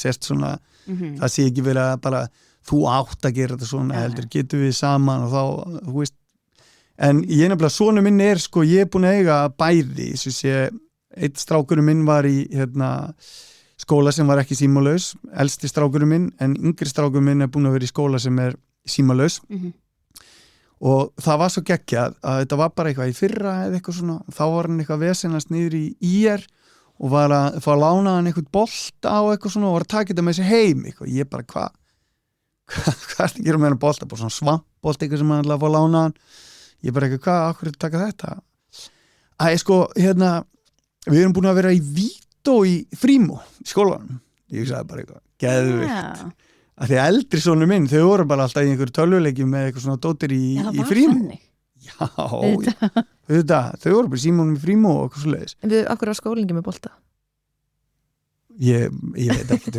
sést svona það sé ekki verið að bara þú átt að gera þetta svona heldur, getur við saman og þá, þú veist en ég nefnilega, sonu minn er sko, ég er búin að eiga bæði, svo sé eitt strákurinn minn var í skóla sem var ekki símalaus elsti strákurinn minn, en yngri strákurinn minn er búin að vera í skóla sem er símalaus og það var svo geggjað að þetta var bara eitthvað í fyrra eða eitthvað svona, þá var hann eitthvað vesenast niður í IR og var að fá að lána hann eitthvað bolt á eitthvað svona og var að taka þetta með sér heim eitthvað, ég bara hvað er að gera með hann bolta, bara svona svampbolt eitthvað sem hann ætlaði að fá að lána hann ég bara eitthvað, hvað, okkur er að taka þetta sko, við erum búin að vera í vító í frímó í skólanum, ég sagði bara eitthvað geðvikt, að því að eldri sonu minn þau voru bara alltaf í einhverju tölvuleikjum með eitthvað svona dóttir í frímó þau voru bara símónum í frímó og eitthvað svo leiðis En við, okkur á skólingi með bolta? Ég veit ekki,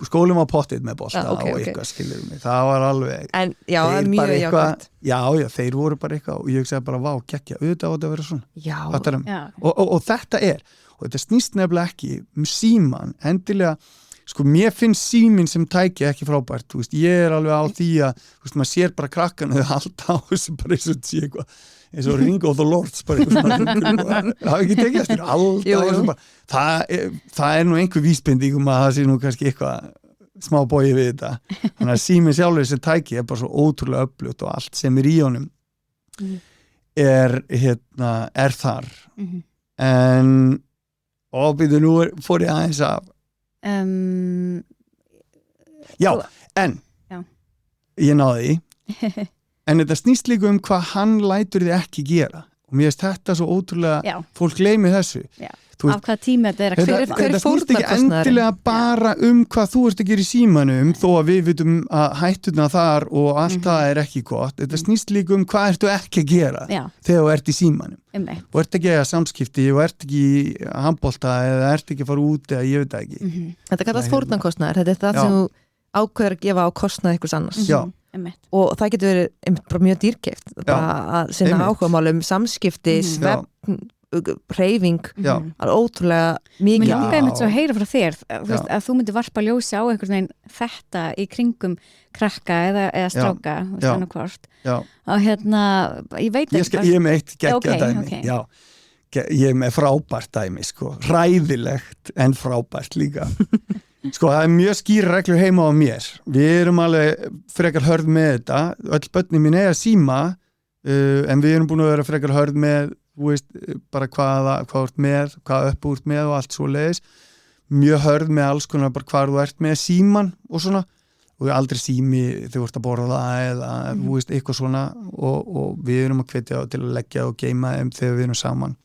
skólum á pottið með bolta og eitthvað skilur mig, það var alveg en já, mjög jákvæmt já, þeir voru bara eitthvað og ég sagði bara, vá, geggja, auðvitað á þetta að vera svona og þetta og þetta snýst nefnilega ekki síman, endilega sko, mér finnst síminn sem tæki ekki frábært, þú veist, ég er alveg á því að þú veist, maður sér bara krakkan og þau halda á þessu bara eins og sé eitthvað eins og Ring of the Lords bara eitthvað svona það er ekki tekið eftir alltaf það er nú einhver vísbending að það sé nú kannski eitthvað smá bóið við þetta þannig að síminn sjálfur sem tæki er bara svo ótrúlega öflugt og allt sem er í honum er þar en óbyrðu nú fór ég aðeins af en ég náði því en þetta snýst líka hvað hann lætur þið ekki gera og mér finnst þetta svo ótrúlega fólk gleymi þessu af hvað tíma þetta er þetta snýst ekki endilega bara hvað þú ert að gera í símanum þó að við vitum að hættuna þar og allt það er ekki gott þetta snýst líka hvað ertu ekki að gera þegar þú ert í símanum og ert ekki að samskipti og ert ekki í handbolta eða ert ekki að fara út eða ég veit ekki Þetta kallast fórnarkostnaður, þetta er það sem þú ákveður að gefa á kostnað einhvers annars og það getur verið bara mjög dýrkeypt að sinna áhugamálum samskipti, svefn hreyfing, ótrúlega mikið. Mér langaði mitt svo að heyra frá þér að þú myndir varpa ljósi á einhvern veginn þetta í kringum krakka eða stráka og ég veit ekki ég er með eitt geggja dæmi ég er með frábært dæmi sko. Hræðilegt en frábært líka sko það er mjög skýra reglur heima á mér við erum alveg frekar hörð með þetta öll börnin mín eiga síma en við erum búin að vera frekar hörð með þú veist, bara hvað ert með hvað upp úr með og allt svo leiðis mjög hörð með alls konar bara hvað þú ert með síman og svona og aldrei sími þegar þú ert að borða eða þú veist, eitthvað svona og við erum að hvetja til að leggja og geima þeim þegar við erum saman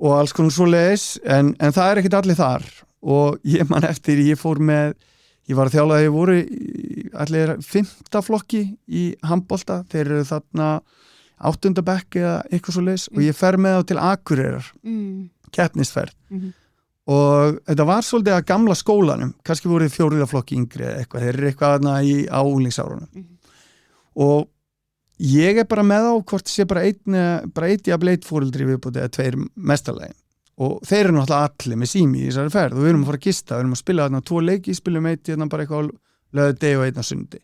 og alls konar svo leiðis en það er ekkert allir þar og ég man eftir, ég var að þjála að ég voru allir 5. flokki í handbolta, þeir eru þarna 8. bekk eða eitthvað svo leis og ég fer með þá til Akureyrar keppnisferð og þetta var svolítið að gamla skólanum kannski voru 4. flokki yngri eða eitthvað þeir eru eitthvað þarna á unglingsárunum og ég bara með á hvort sé bara eitt jafnvel eitt fóreldri viðbúti eða 2 mestarlegin og þeir eru náttúrulega allir með sími í þessari ferð og við erum að fara að gista, við erum að spila þarna 2 leiki, spilum eitt bara eitthvað lögðudegi og einn á sundi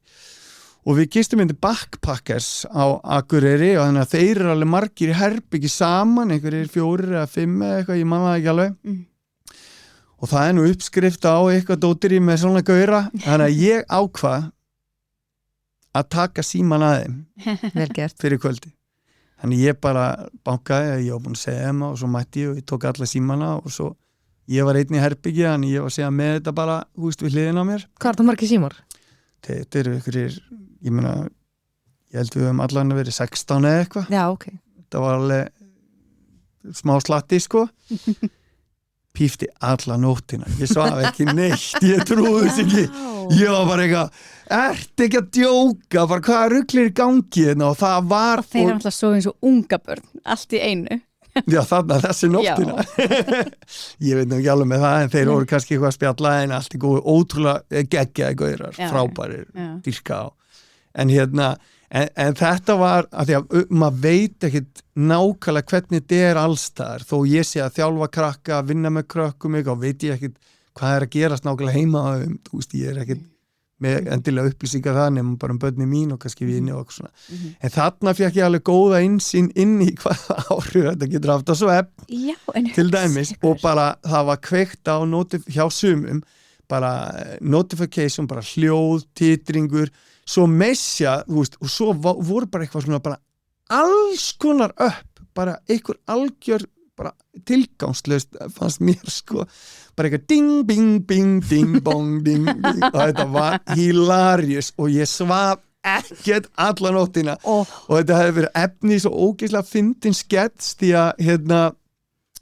og við gistum Backpackers á Akureyri og þannig að þeir eru alveg margir í herbyggi saman, einhverjir 4 eða 5 eða eitthvað, ég man það ekki alveg og það nú uppskrift á eitthvað dótiri með svona gaura, þannig að ég ákvað að taka síman aðeim vel gert fyrir kvöldi. Þannig ég bara bankaði að ég var búin að segja þeim og svo mætti ég og ég tók alla símana og svo ég var einn í herbyggja þannig ég var að segja með þetta bara við hliðina á mér. Hvað er það margir símar? Þetta eru einhverjir, ég held við höfum allan að verið 16 eða eitthvað. Já, ok. Þetta var alveg smá slatti sko. Pífti alla nóttina, ég svaf ekki neitt, ég trúði þess ekki, ég var bara eitthvað, ert ekki að djóka, bara hvaða ruglir í gangi og það var... Og þeir eru alltaf svo eins og unga börn, allt í einu. Já, þannig að þessi nóttina. Ég veit nú ekki alveg með það, en þeir voru kannski eitthvað að spjalla en allt í góðu, ótrúlega geggjaði gaurar, frábærir, dýrka á. En þetta var að því að maður veit ekkit nákvæmlega hvernig þetta er allstaðar þó ég sé að þjálfa krakka, vinna með krökkum og veit ég ekkit hvað er að gerast nákvæmlega heima þú veist, ég er ekkit með endilega upplýsingar það nema bara börni mín og kannski vini og eitthvað svona en þarna fekk ég alveg góða innsýn inn í hvaða áhrif þetta getur haft á svefn til dæmis og bara það var kveikt á hjá sumum bara notification, bara hljóð, titringur svo messja, þú veist, og svo voru bara eitthvað svona bara alls konar upp, bara einhver algjör, bara tilgangslaust fannst mér sko, bara eitthvað ding, bing, bing, ding, bong, ding, ding og þetta var hilarious og ég svaf ekkert alla nóttina og þetta hefði verið efni svo ógeðslega fyndin skets því að,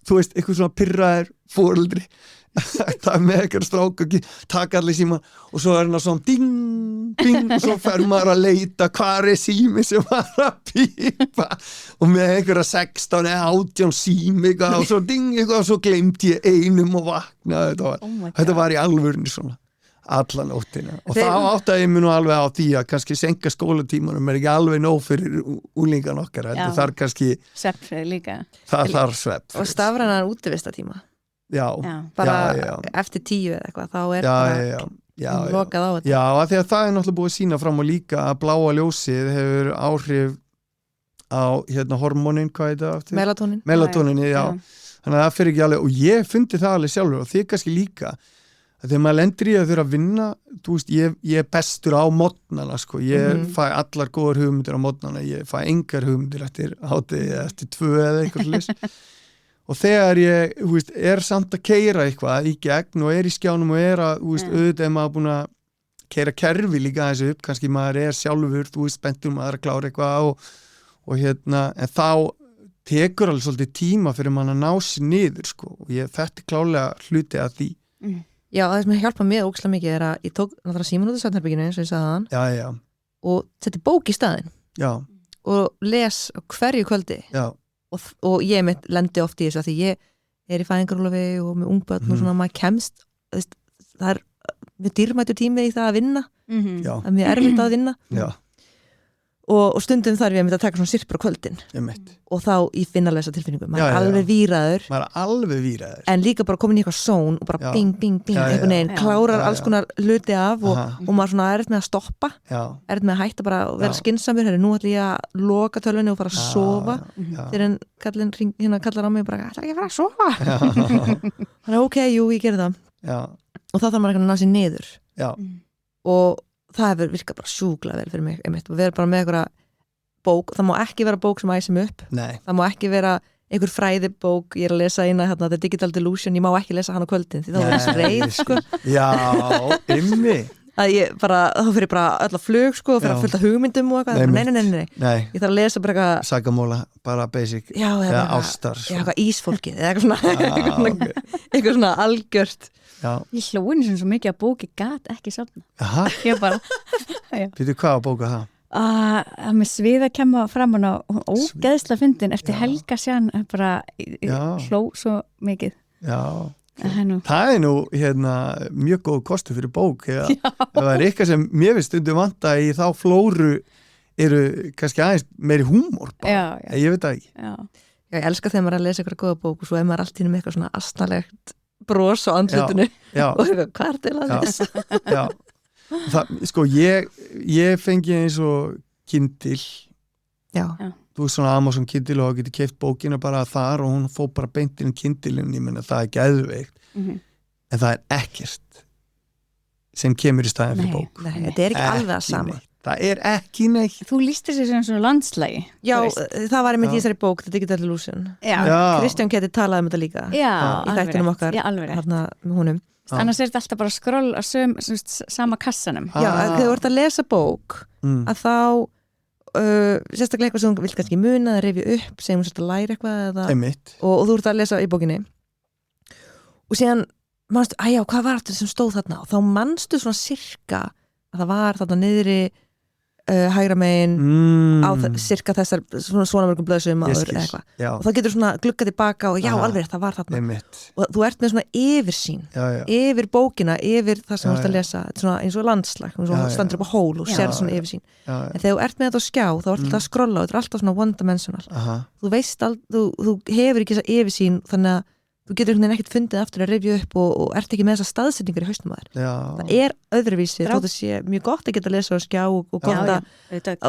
þú veist, eitthvað svona pirraðir foreldri það með eitthvað strák og taka allir síma og svo er hann svona ding, ding og svo fer maður að leita hvað er sími sem var að pípa og með einhverja 16 eða 18 sími og svo ding og svo gleymdi ég einum og vakna þetta var í alvörinu svona alla nóttina og þá áttaði ég mig nú alveg á því að kannski senka skólatímanum ekki alveg nóg fyrir úlingan okkar þetta þarf kannski svefnfrið líka það þarf svefn og stafrænar útivistatíma Já. Eftir 10 eða eitthvað þá er bara lokað á þetta Já, af því að það er náttúrulega búið að sína fram og líka að bláa ljósið hefur áhrif á hormónin, hvað er þetta aftur? Melatonin, já þannig að það fyrir ekki alveg og ég fundi það alveg sjálfur og þið kannski líka að þegar maður lendir í að þurfa að vinna þú veist, ég er bestur á morgnana sko, ég fæ allar góðar hugmyndir á morgnana, ég fæ engar hugmyndir eftir hádegi eða eftir 2 eða eitthvað slis og þegar ég, þú veist, er samt að keyra eitthvað í gegn og er í skjánum og er að, þú veist, auðvitað er maður búin að keyra kerfi líka þessu upp, kannski maður er sjálfur, þú veist, spenntur maður að klára eitthvað og en þá tekur alveg svolítið tíma fyrir mann að ná sér niður, sko, og þetta er klálega hluti af því. Já, það sem hjálpa mér ógeðslega mikið er að ég tók náttúrulega símann út af svefnherberginu eins og ég sagði hann og setti bók í staðinn og les hverju kvöldi og ég mitt lendi oft í þessu að því ég er í fæðingarorlofi og með ungbörn og svona maður kemst það er mjög dýrmætur tími í það að vinna það er mjög erfitt að vinna og stundum þarf ég að taka svona sirpur á kvöldin og þá í finnarleysa tilfinningu maður er alveg víraður en líka bara komin í eitthvað són og bara bing, bing, bing einhvern veginn, klárar alls konar hluti af og maður svona er með að stoppa er með að hætta bara að vera skynsamur nú ætla ég að loka tölvunni og fara að sofa þegar kallinn kallar á mig og bara, ætla ekki að fara að sofa þannig ok, jú, ég gerði það og þá þarf maður ekki að ná sér niður og það hefur virkað bara sjúklega vel fyrir mig og vera bara með einhverja bók það má ekki vera bók sem æsum upp það má ekki vera einhver fræðibók ég er að lesa eina, The Digital Delusion ég má ekki lesa hann á kvöldin því þá er það reið sko. Já, ymmi að ég bara, þá fyrir bara öll að flug sko, og fyrir að fullta hugmyndum og eitthvað nei, ég þarf að lesa bara eitthvað sagamóla, bara basic eða ástar eitthvað ísfólkið eða eitthvað svona algjört Ég hló einu svo mikið að bóki gat ekki safna ég bara Býtu hvað að bóka það? Að með svið að kemma fram hana ógeðsla fyndin eftir Helga Sján bara hló svo mikið Það er nú mjög góð kostu fyrir bók ef það er eitthvað sem mér finnst stundum vanta í þá flóru eru kannski aðeins meiri húmor bara, ég veit það ekki. Ég elska þegar maður að lesa eitthvað góða bók og svo maður allt í með eitthvað svona asnalegt bros á andlutinu og hvað er til að lesa? Já, það, sko, ég fengi eins og Kindle, þú veist svona Amazon Kindle og getur keypt bókina bara þar og hún fór bara beint inn í Kindle-in, ég menna það geðveikt, en það er ekkert sem kemur í staðin fyrir bók. Nei, þetta er ekki alveg að sama. Það er ekki neitt. Þú lýstir sér sem svona landslægi. Já, það var einmitt í þessari bók, The Digital Illusion. Kristján Keti talaði þetta líka í þættinum okkar hérna með honum. Annars er þetta alltaf bara skroll á sama kassanum. Já, þegar þú ert að lesa bók að þá sérstaklega eitthvað sem þú vilt kannski muna eða rifja upp, segjum þú að læra eitthvað og þú ert að lesa í bókinni og síðan manstu, hvað var þetta sem stóð þarna og þá manstu svona sirka að það var þarna niðri hægra megin á cirka þessar svona mörgum blöðsum áður eða eitthvað og þá getur svona gluggað tilbaka og alveg það var þarna og þú ert með svona yfirsýn yfir bókina, yfir það sem þú ert að lesa svona eins og landslag, eins og standur upp á hól og sér svona yfirsýn en þegar þú ert með þetta á skjá þá ert alltaf að skrolla og þetta er alltaf svona one dimensional þú veist, þú hefur ekki þessa yfirsýn þannig að þú getur ekkert fundið aftur að rifja upp og ert ekki með þessa staðsetningar í haustum að þér. Það er öðruvísi, þótt að sé mjög gott að geta að lesa og skjá og gott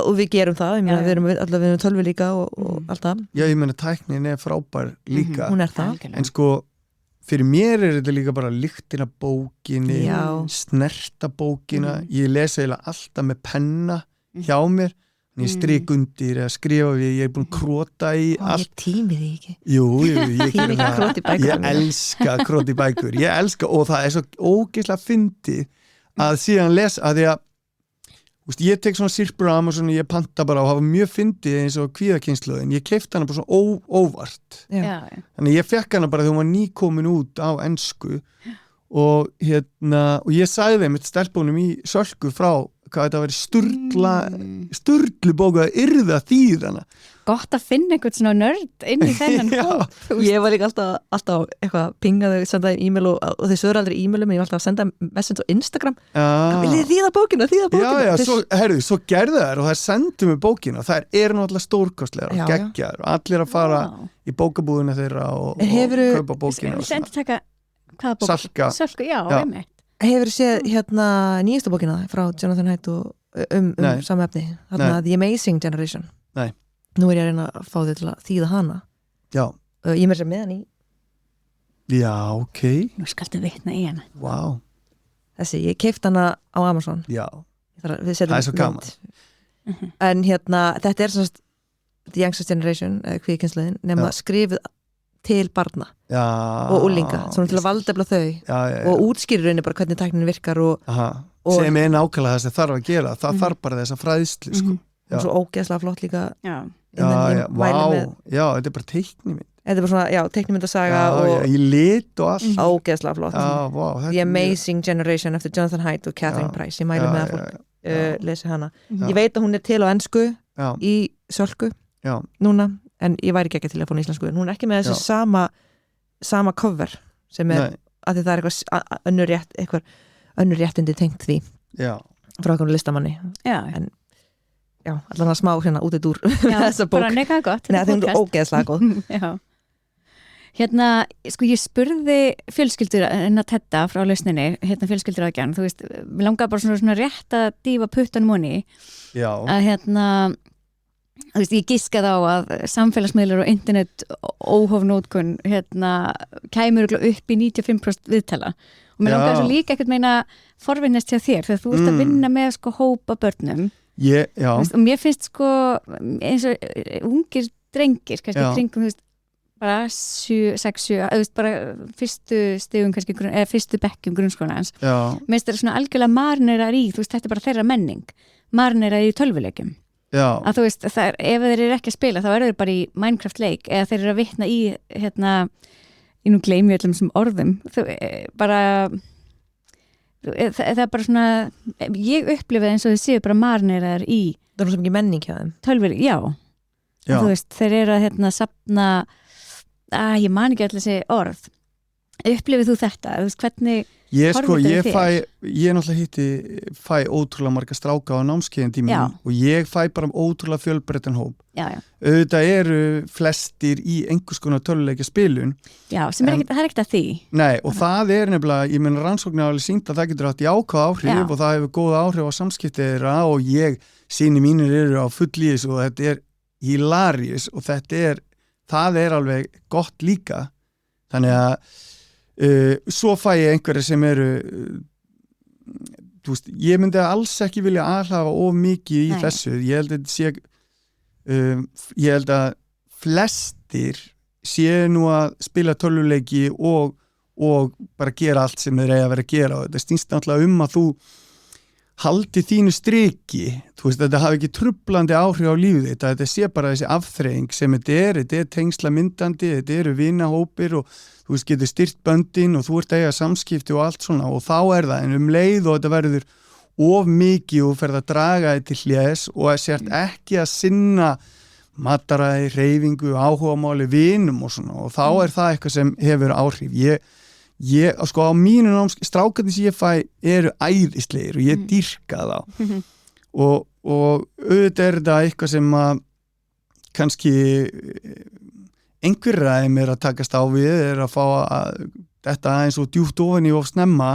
og við gerum það, ég meina við erum tölvi líka og allt það. Já, ég meina tæknin er frábær líka. Hún er það. En sko, fyrir mér er þetta líka bara lyktina bókinni, snerta bókina, ég lesa eiginlega alltaf með penna hjá mér, ég strik undir eða skrifa við, ég er búin að krota í allt. Ég tími því ekki. Jú, ég gerir það. Ég elska kroti bækur. Ég elska, og það er svo ógeðslega fyndið að síðan lesa, að því að ég tek svona sirpur á Amazon og ég panta bara og hafa mjög fyndið eins og kvíðakynslóðin. Ég keypti hana bara svona óvart. Þannig ég fekk hana bara þegar hún var nýkomin út á ensku og ég sagði þeim eitt stelpunum í Sölku frá hvað þetta verið sturlu bóku að yrða þýðana. Gott að finna einhvern svona nörd inn í þennan hóp. Ég var líka alltaf eitthvað pingað þau, sendaði e-mail og þau sögur aldrei e-mailum en ég var alltaf að senda message á Instagram viljið þið þýða bókina? Svo gerðu þær og þær sendu mig bókina og þær eru náttúrulega stórkostlegar og geggjar og allir að fara í bókabúðina þeirra og kaupa bókina. Viltu endur taka hvaða bók? Salka, já, einmitt. Hefur þið séð nýjastu bókina frá Jonathan Haidt og sama efni, The Amazing Generation? Nei. Nú er ég að reyna að fá þig til að þýða hana. Já. Ég með sér með hann í. Já, ok. Nú skaltu vitna í hana. Vá. Þessi, ég keypti hana á Amazon. Já. Það er svo gaman. En þetta er svona The Youngest Generation, kvíðkynslaðin, nema skrifuð til barna og úlinga, svona til að valdefla þau og útskýrir rauninni bara hvernig tæknin virkar og sem er nákvæmlega það sem þarf að gera, það þarf bara þessa fræðslu sko. Og svo ógeðslega flott líka þetta er bara teiknimynd þetta er bara svona, teiknimyndasaga og í lit og allt ógeðslega flott The Amazing Generation eftir Jonathan Haidt og Catherine Price, ég mæli með að fólk lesi hana. Ég veit að hún er til á ensku í Sölku núna en ég væri ekki til að fá hún í íslensku en hún er ekki með þessi sama cover sem er að það er eitthvað önnur réttindi tengt því frá einhvern listamanni en allan að smá hérna út eitt úr þessa bók bara neka gott það er ógeðslega góð sko ég spurði fjölskyldur en að Tedda frá lausninni fjölskyldur aðgjörn, þú veist, við langaði bara svona rétt að dýfa puttanum honi að þú veist, ég giskaði á að samfélagsmiðlar og internet óhófnótkun kæmur upp í 95% viðtala og mér langaði svo líka ekkert meina forvinnast hjá þér þegar þú ert að vinna með sko hópa börnum og mér finnst sko eins og ungir drengir kannski kringum þú veist bara 6-7 bara fyrstu stigum kannski eða fyrstu bekkjum grunnskólans mér finnst þetta svona algjörlega marinerar í þú veist, þetta er bara þeirra menning marinerar í tölvuleikjum að þú veist, ef þeir eru ekki að spila þá eru þeir bara í Minecraft leik eða þeir eru að vitna í ég nú gleymi öllum sem orðum það er bara svona ég upplifið eins og þau séu bara marinerar í það er svo mikið menning hjá þeim tölvuleik, þú veist, þeir eru að safna ég man ekki allir þessi orð upplifið þú þetta, þú veist, hvernig Ég náttúrulega fæ ótrúlega marga stráka á námskeiðin tímum og ég fæ bara ótrúlega fjölbreyttan hóp. Auðvitað eru flestir í einhvers konar töluleikja spilun. Já, sem það er ekkert að því. Nei, og það er nefnilega, ég meina rannsóknir alveg sýnt að það getur haft jákvæð áhrif og það hefur góð áhrif á samskipti þeirra og síni mínir eru á fullís og þetta er hilarious og það er alveg gott líka. Þannig að svo fæ ég einhverja sem eru ég myndi alls ekki vilja aðhlafa of mikið í þessu ég held að flestir séu nú að spila tölvuleiki og bara gera allt sem þeir eiga að vera að gera og þetta snýst náttúrulega að þú haldi þínu striki þetta hafi ekki trublandi áhrif á lífið þetta sé bara þessi afþreying sem þetta er tengsla myndandi, þetta eru vinahópir og þú getur styrt böndin og þú ert að eiga samskipti og allt svona og þá er það en leið og þetta verður of mikið og ferð að draga þetta til hlés og sért ekki að sinna mataræði, hreyfingu, áhugamáli, vinum og svona og þá er það eitthvað sem hefur áhrif ég sko á mínu strákarnir sem ég fæ eru æðislegir og ég dýrka þá og auðvitað er þetta eitthvað sem að kannski einhverja þeim er að takast á við er að fá að þetta eins og djúpt ofan í of snemma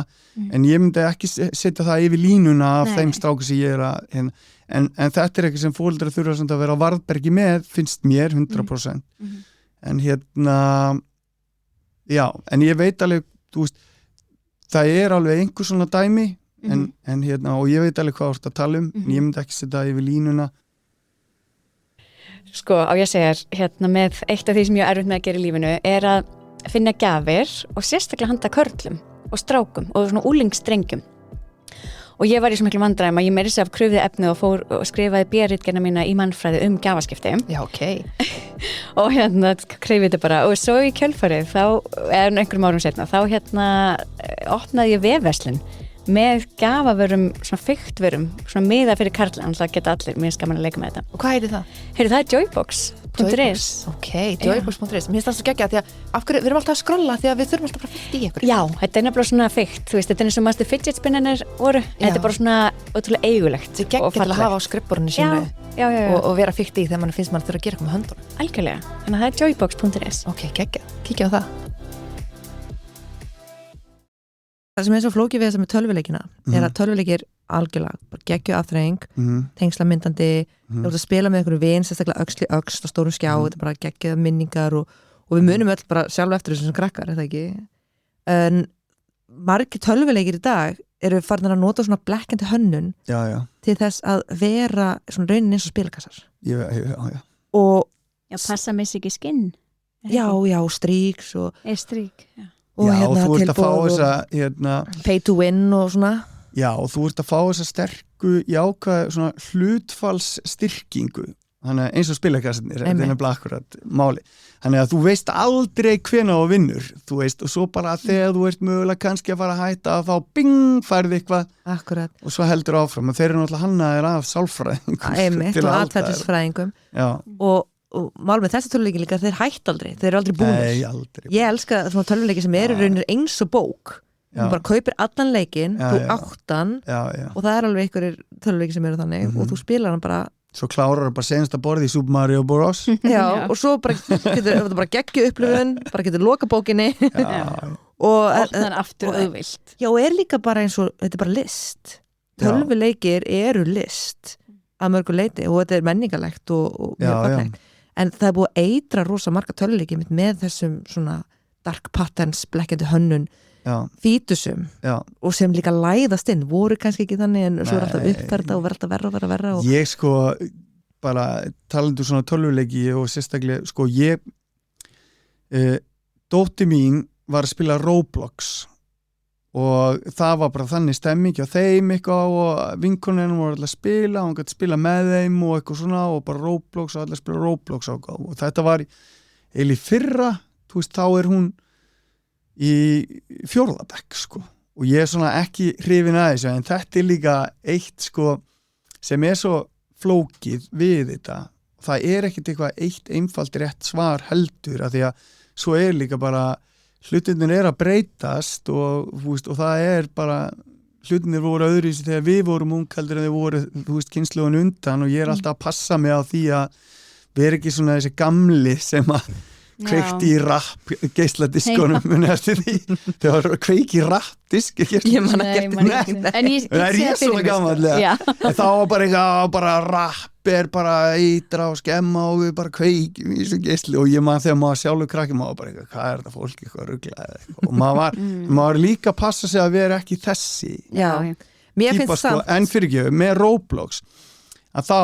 en ég myndi ekki setja það yfir línuna af þeim stráku sem ég er að en þetta er eitthvað sem foreldrar þurfa að vera á varðbergi með, finnst mér 100% en en ég veit alveg það er alveg einhver svona dæmi en og ég veit alveg hvað þú ert að tala en ég myndi ekki setja það yfir línuna. Sko, á ég segir, með eitt af því sem ég er erfitt með að gera í lífinu er að finna gjafir og sérstaklega handa körlum og strákum og svona úlingsstrengjum. Og ég var í svo miklu vandræðum að ég meiri sér af krufið efnið og fór og skrifaði B.ritgerðina mína í mannfræði gjafaskipti. Já, ok. Og krifið þetta bara og svo í kjölfarið einhverjum árum seinna, þá opnaði ég vefverslun með gjafavörum, svona fyktvörum svona miða fyrir karla, annars geta allir mér skaman að leika með þetta. Og hvað heitir það? Það er joybox.is. Ok, joybox.is. Mér finnst það svo geggjað því að af hverju, við erum alltaf að skrolla því að við þurfum alltaf bara fyrst í ykkur. Já, þetta er nefnilega svona fykt, þetta er eins og maður fidget spinnarnir voru, þetta er bara svona ótrúlega eigulegt. Þetta er geggjað til að hafa á skrifborðinu sínu og vera fyrst í þegar mann finnst maður þurfa að gera eitthvað með höndunum. Algjörlega, þannig að það er joybox.is. Ok, geggjað, kíkja á það. Það sem er svo flókið við þess að með tölvuleikina er að tölvuleikir algjörlega bara geggju afþreying, tengslamyndandi þú ert að spila með einhverju vin, sérstaklega öxl í öxl á stórum skjá, þetta er bara geggjuða minningar og við munum öll bara sjálf eftir þessum krakkar, er það ekki? En margir tölvuleikir í dag eru farin að nota svona blekkjandi hönnun til þess að vera svona raunin eins og spilakassar. Og passa með sig í skinn. Já, stríks og strík, já. Og þú ert að fá þessa pay to win og svona og þú ert að fá þessa sterku jákvæða svona hlutfallsstyrkingu þannig að eins og spilakassarnir þetta er nefnilega akkurat máli þannig að þú veist aldrei hvenær þú vinnur þú veist og svo bara þegar þú ert mögulega kannski að fara að hætta að þá bing færði eitthvað akkurat og svo heldur áfram og þeir eru náttúrulega hannaðir af sálfræðingum og atferlisfræðingum og mál með þessi töluleiki líka, þeir hætt aldrei þeir eru aldrei búnir. Ég elska svona töluleiki sem eru raunir eins og bók þú bara kaupir allan leikin þú áttan og það er alveg einhverjir töluleiki sem eru þannig og þú spilar hann bara svo klárar það bara senast að borði í Super Mario Bros. Og svo bara getur bara geggju upplifun bara getur loka bókinni og opnar aftur auðvilt og er líka bara eins og, þetta er bara list tölvuleikir eru list að mörgu leiti og þetta er menningarlegt og mjög fallegt en það er búið að eitra rosa marga töluleiki með þessum svona dark patterns, blekkjandi hönnun fítusum og sem líka læðast inn, voru kannski ekki þannig en svo er alltaf uppferða og verða alltaf verra og... Ég sko bara talandu svona töluleiki og sérstaklega sko ég dóttir mín var að spila Roblox og það var bara þannig stemming og þeim eitthvað og vinkoninn voru alltaf að spila, hún gæti spila með þeim og eitthvað svona og bara Roblox og allir spila Roblox og þetta var eiginlega í fyrra, þú veist, þá er hún í 4. bekk sko og ég er svona ekki hrifin að þessu en þetta er líka eitt sko sem er svo flókið við þetta, það er ekkert eitthvað eitt einfalt rétt svar heldur að því að svo er líka bara hlutinir að breytast og það bara hlutinir voru öðruvísi þegar við vorum ungkaldir en þeir voru, kynslóðan undan og ég alltaf að passa mig á því að vera ekki svona þessi gamli sem að kveikti í rapp geisladiskonum muni eftir því þegar kveiki í rappdisk ég man ekki en ég er svona gamanlega þá var bara rapp bara eitra og skemma og við bara kveikjum í þessu geisli og ég man þegar maður sjálfur krakki maður bara hvað er þetta fólk eitthvað ruglað og maður var líka að passa sig að vera ekki þessi mér finnst það en fyrir ekki með Roblox að þá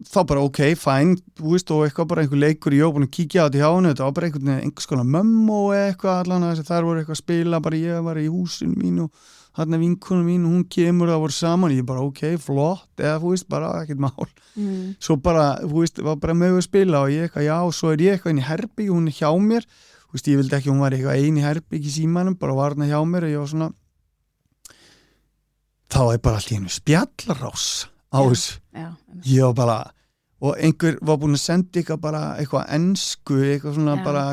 þá bara ok, fæn og eitthvað bara einhver leikur ég var búin að kíkja á þetta hjá henni, þetta var bara einhvers konar mömmu og eitthvað allan að þar voru eitthvað að spila, bara ég var í húsinu mín og þarna vinkonum mín og hún kemur það voru saman, ég bara ok, flott eða bara ekkert mál svo bara, var bara með að spila og ég eitthvað, já, og svo ég eitthvað inn í herbyggi hún hjá mér, ég vildi ekki hún var eitthvað ein í herbyggi í símanum, bara var hérna hjá mér og ég var svona þá bara allt í einu spjallarás á þessu ég var bara og einhver var búin að senda eitthvað bara eitthvað ensku, eitthvað svona bara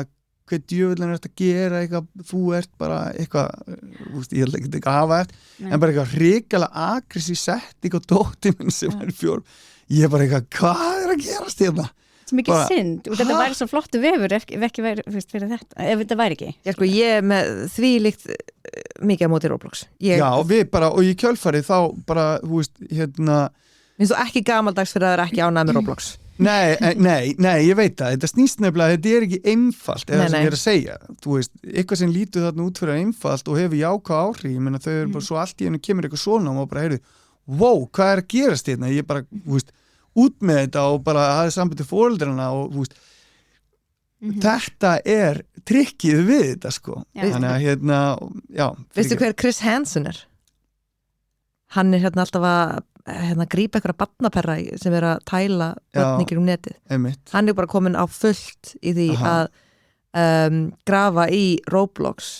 hvað djöfullin er þetta að gera eitthvað, þú ert bara eitthvað ég held ekki að hafa eftir en bara eitthvað hrikalega aggressív setting og dóttir minn sem er 4 ég bara eitthvað, hvað er að gerast hérna? Svo mikið synd og þetta væri svo flottu vefur ef ekki væri fyrir þetta, ef þetta væri ekki ég er með því líkt mikið á móti Roblox já, við bara, og í kjölfarið þá bara, finnst þú ekki gamaldags fyrir að það er ekki ánægð með Roblox? Nei, ég veit það þetta snýst nefnilega, þetta er ekki einfalt eða sem ég er að segja, eitthvað sem lítur þarna út fyrir einfalt og hefur jákvæð áhrif ég meina þau eru bara svo allt í einu kemur eitthvað svona og bara heyrðu, wow, hvað er að gerast hérna, ég bara, út með þetta og bara hafði samband til foreldrana og þetta er trikkið við þetta þannig að veistu hver Chris Hansen er? Hann er alltaf að grípa einhverja barnaperra sem er að tæla börningir netið. Hann er bara komin á fullt í því að grafa í Roblox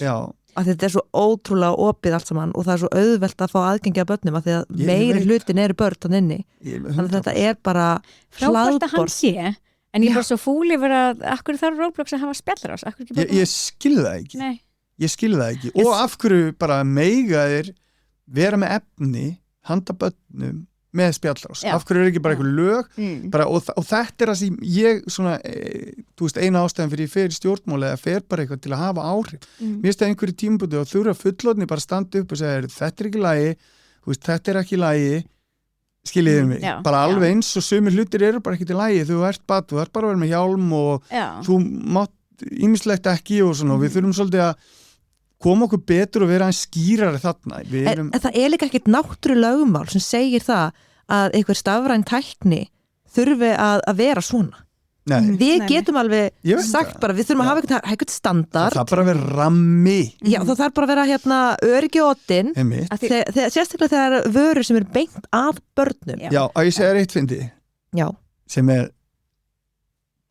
að þetta er svo ótrúlega opið allt saman og það er svo auðvelt að fá aðgengi að börnum að því að meiri hlutin eru börn þann inni þannig að þetta er bara frábært að hann sé en ég er bara svo fúl yfir að akkur þarf Roblox að hafa spjallarás ég skil það ekki og af hverju bara meiga þér vera með efni handa börnum með spjallrás af hverju er ekki bara einhver lög bara, og þetta er það sem ég svona, eina ástæðan fyrir ég fer í stjórnmáli eða fer bara eitthvað til að hafa áhrif mér finnst það einhverju tímabúti og þurfa fullorðni bara standa upp og segja þetta er ekki lagi þetta er ekki lagi skiljiðið mig, bara alveg eins og sumir hlutir eru bara ekki til lagi, þú ert bara að vera með hjálm og þú mátt ýmislegt ekki og svona og við þurfum svolítið að koma okkur betur og vera skýrari þarna en það er líka ekkert náttúrulögmál sem segir það að einhver stafræn tækni þurfi að vera svona við getum alveg sagt bara við þurfum að hafa eitthvað standard það bara að vera rammi já það þarf bara að vera öryggiótin sérstaklega þegar vörur sem er beint að börnum já, að ég segja eitt fyndi sem er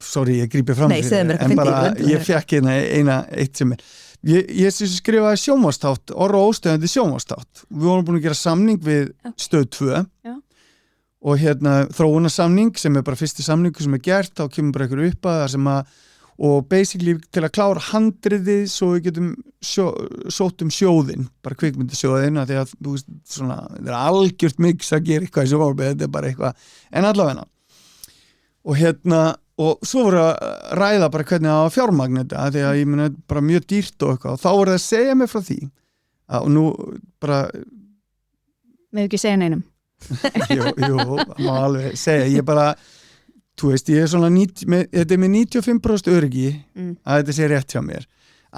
sorry, ég grípi fram fyrir en bara ég fekk eitt sem er Ég skrifaði sjónvarpsþátt, Orra og óstöðandi sjónvarpsþátt. Við vorum búin að gera samning við Stöð 2 og þróunarsamning sem er bara fyrsti samningu sem er gert, þá kemur bara einhver upp að það sem og basically til að klára handriðið svo við getum sótt sjóðinn, bara kvikmyndasjóðinn því að svona, það er algjört mix að gera eitthvað í sjónvarpi, þetta er bara eitthvað, en allavega og og svo voru að ræða bara hvernig það var fjármagn þetta, því að ég meina bara mjög dýrt og eitthvað, og þá voru það að segja mig frá því og nú bara með ekki segja neinum jú, má alveg segja, ég bara ég er svona þetta er með 95% öryggi að þetta sé rétt hjá mér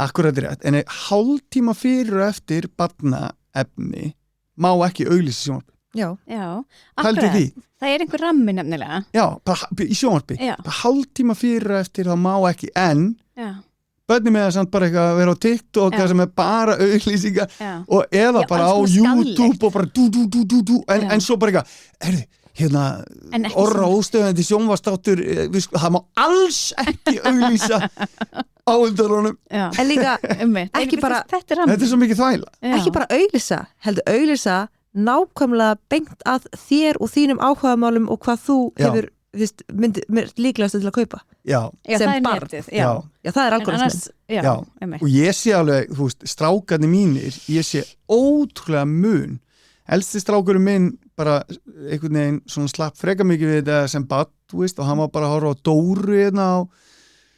akkurat rétt, en hálftíma fyrir og eftir barnaefni má ekki auglýsa sjónvarpi já, akkurat, það er einhver rammi nefnilega já, bara í sjónvarpi hálftíma fyrir og eftir þá má ekki en börnum með það samt bara eitthvað að vera á TikTok sem er bara auglýsingar og eða bara á YouTube og bara en svo bara eitthvað Orra óstöðandi sjónvarpsþáttur það má alls ekki auglýsa áhundarunum en líka ekki bara þetta er svo mikið þvæla ekki bara auglýsa, heldur auglýsa nákvæmlega beint að þér og þínum áhugamálum og hvað þú hefur mér líklegast til að kaupa Já, sem það barn. netið, Já, það er algoritminn. Já, og ég sé alveg, þú veist, strákarnir mínir, ég sé ótrúlega mun. Elsti strákurinn minn bara einhvern veginn svona slapp freka mikið við þetta sem barn, þú veist, og hann var bara að horfa á Dóru hérna á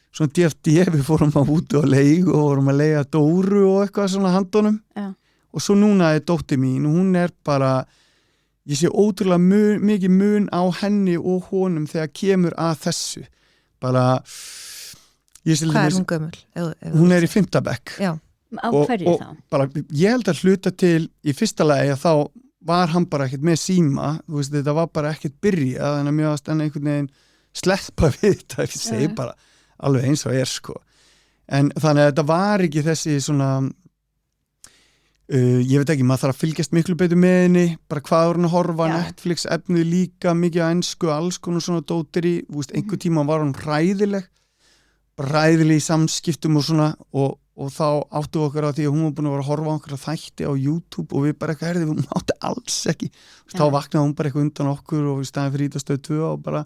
svona DFD, við fórum að úti á leik og vorum að leiga Dóru og eitthvað svona handunum. Já. Og svo núna er dóttir mín og hún er bara, ég sé ótrúlega mikið mun á henni og honum þegar kemur að þessu. Bara, hvað er hún gömul? Hún er í 5. bekk. Já. Á hverju þá? Bara, ég held að hluta til í fyrsta lagi að þá var hann bara ekkert með síma, þú veist, þetta var bara ekkert byrjað, en að mjög aðstenn einhvern veginn sleppa við þetta, ég segi bara alveg eins og sko. En þannig að þetta var ekki þessi svona ég veit ekki, maður þarf að fylgjast miklu betur með henni, bara hvað var hann að horfa Netflix efnið líka, mikið að ensku alls konar svona dóttir í, þú veist, einhver tíma var hann ræðileg í samskiptum og svona og þá áttu okkar á því að hún var búin að vera að horfa á okkar þætti á YouTube og við bara eitthvað herðið, hún átti alls ekki þá vaknaði hún bara eitthvað undan okkur og í staðin fyrir Ítastöð 2 og bara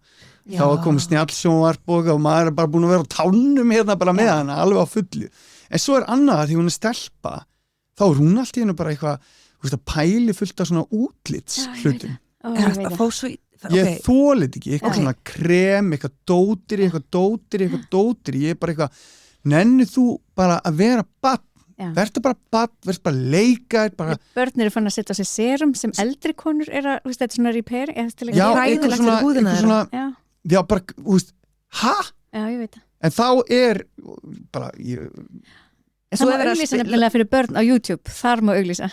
þá var komið snjallsjónvarp og maður er bara búin að vera á tánum hérna bara með hana, alveg á fullu en svo er annað því hún er stelpa þá er hún allt í hennu bara eitthvað þú veist að pæli fullt af svona útlits hlutum ég þólit ekki, eitthvað svona krem eitthvað dótiri ég er bara eitthvað nenni þú bara að vera barn verður bara barn, verður bara leika bara... Börn eru fann að setja á sig serum sem eldri konur er að, þetta er svona repair já, eitthvað svona já, bara, þú veist, hæ? Já, ég veit það en þá er bara Það má auglýsa nefnilega fyrir börn á YouTube, þar má auglýsa.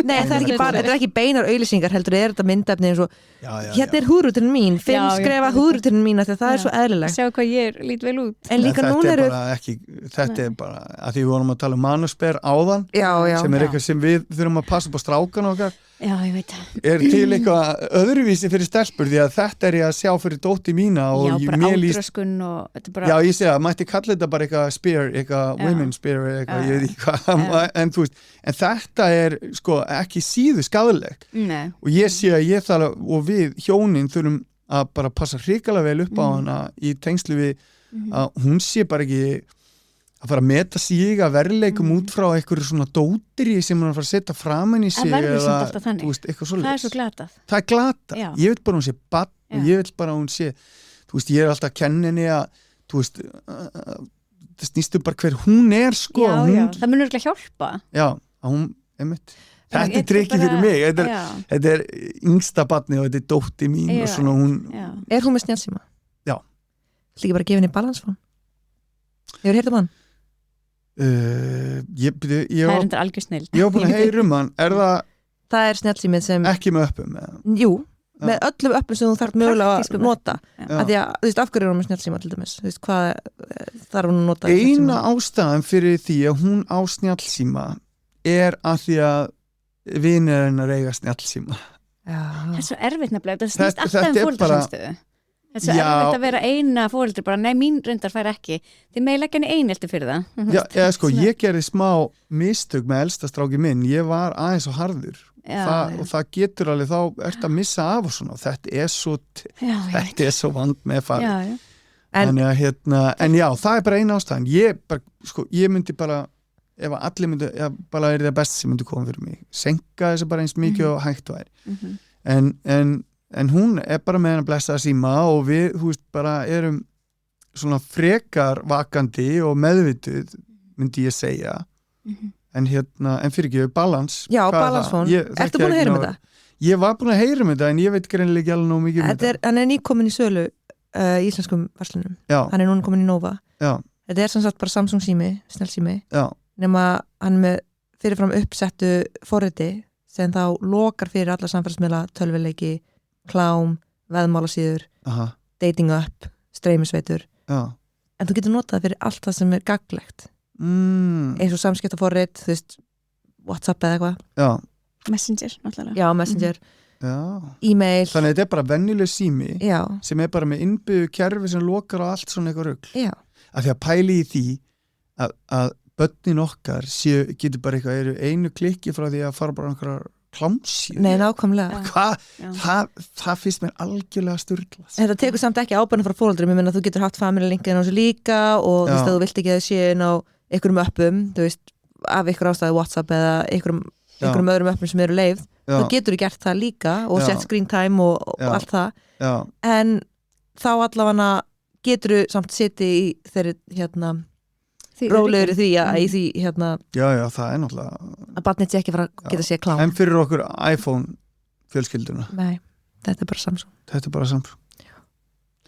Nei, það er ekki bara, þetta er ekki beinar auglýsingar heldur, þetta myndefni eins og hérna er húðruturinn mín, 5 skrefa húðruturinn mín því það er svo eðlilegt. Sjá hvað ég lít vel út. En líka núna eru... Þetta er bara, að því við vorum að tala um manusber áðan, sem er eitthvað sem við þurfum að passa upp á strákan okkar. Já, ég veit það. Er til eitthvað öðruvísi fyrir stelpur því að þetta er ég að sjá fyrir dótti mína og já, bara átröskun og þetta bara... Já, ég segja, mætti kalla þetta bara eitthvað spear, eitthvað women spear, eitthvað, ég veit ekki hvað, en þú veist, en þetta er sko ekki síðu skaðilegt. Nei. Og ég sé að ég þarf og við hjónin þurfum að bara passa hrikalega vel upp á hana í tengslu við að hún sé bara ekki að fara að meta sig að verðleikum út frá einhverju svona dótiri sem hún er að fara að setja framan í sig eða, þú veist, eitthvað svoleiðis. Það er svo glatað. Það er glatað. Ég vil bara hún sé barn og ég vil bara hún sé, þú veist, ég er alltaf að kenna henni að, þú veist, það snýstu bara hver hún er, sko. Já, það munur ekki hjálpa. Já, að hún, einmitt. Þetta er trikkið fyrir mig. Þetta er yngsta barni og þetta er dótti mín og svona hún. Er hún með snjálfsíma? Já. Líka bara að gefa henni balansfón? Hefur heyrt um hann? Það er endur algjör snill. Ég var búin að heyra um hann. Það er snjallsímið sem... Ekki með öppum? Jú, með öllum öppum sem þú þarf mögulega að nota. Af því að, þú veist, af hverju er hún með snjallsíma til dæmis? Þú veist, hvað þarf hún að nota? Eina ástæðan fyrir því að hún á snjallsíma er að því að vinir hennar eiga snjallsíma. Það er svo erfitt nefnilega. Það snýst alltaf um fólksamstöðu. Það er svo erfitt að vera eina fóreldri bara, nei, mín reyndar fær ekki þið með leggja henni einhelti fyrir það Já, eða sko, ég gerði smá mistök með elsta stráki minn, ég var aðeins og harður og það getur alveg þá ert að missa af og svona og þetta er svo vand með farið þannig að hérna, en já, það er bara eina ástæðan ég myndi bara ef að allir myndi, bara er það best sem myndi koma fyrir mig, senka þessu bara eins mikið og hægt væri en hún er bara með hennar blessaða síma og við, þú veist, bara erum svona frekar vakandi og meðvituð, myndi ég segja en hérna, en fyrir ekki balans. Já, balansfón. Ertu búin að heyra um þetta? Ég var búin að heyra um þetta en ég veit greinlega ekki alveg nóg mikið um þetta. Hann er nýkomin í sölu í íslenskum verslunum. Hann er núna komin í Nova. Já. Þetta er sem sagt bara Samsung sími, snjallsími. Já. Nema hann með fyrirfram uppsettu forriti sem þá lokar fyrir alla samfélagsmiðla, tölvuleiki klám, veðmálasíður dating app, streymisveitur en þú getur notað fyrir allt það sem er gagnlegt eins og samskiptaforrit, þú veist WhatsApp eða eitthvað Messenger, náttúrulega Já, Messenger, e-mail Þannig að þetta er bara venjuleg sími sem er bara með innbyggðu kerfi sem lokar á allt svona eitthvað rugl að því að pæli í því að börnin okkar getur bara eitthvað, eru einu klikki frá því að fara bara einhverjar klámsíðu. Nei, nákvæmlega. Það finnst mér algjörlega sturglast. Þetta tekur samt ekki ábyrgðina frá foreldrum, ég meina þú getur haft family linkin á þessu líka og þú veist að þú vilt ekki að þau séu inn á einhverjum öppum, þú veist, af ykkur ástæði WhatsApp eða einhverjum öðrum öppum sem eru leifð, þá getur þú gert það líka og sett screen time og allt það. Já. En þá allavega getur þú samt sitið í þeirri rólegur í því Já, það er náttúrulega að barnið sé ekki fara að geta séð klám. En fyrir okkur iPhone fjölskylduna? Nei, þetta er bara Samsung.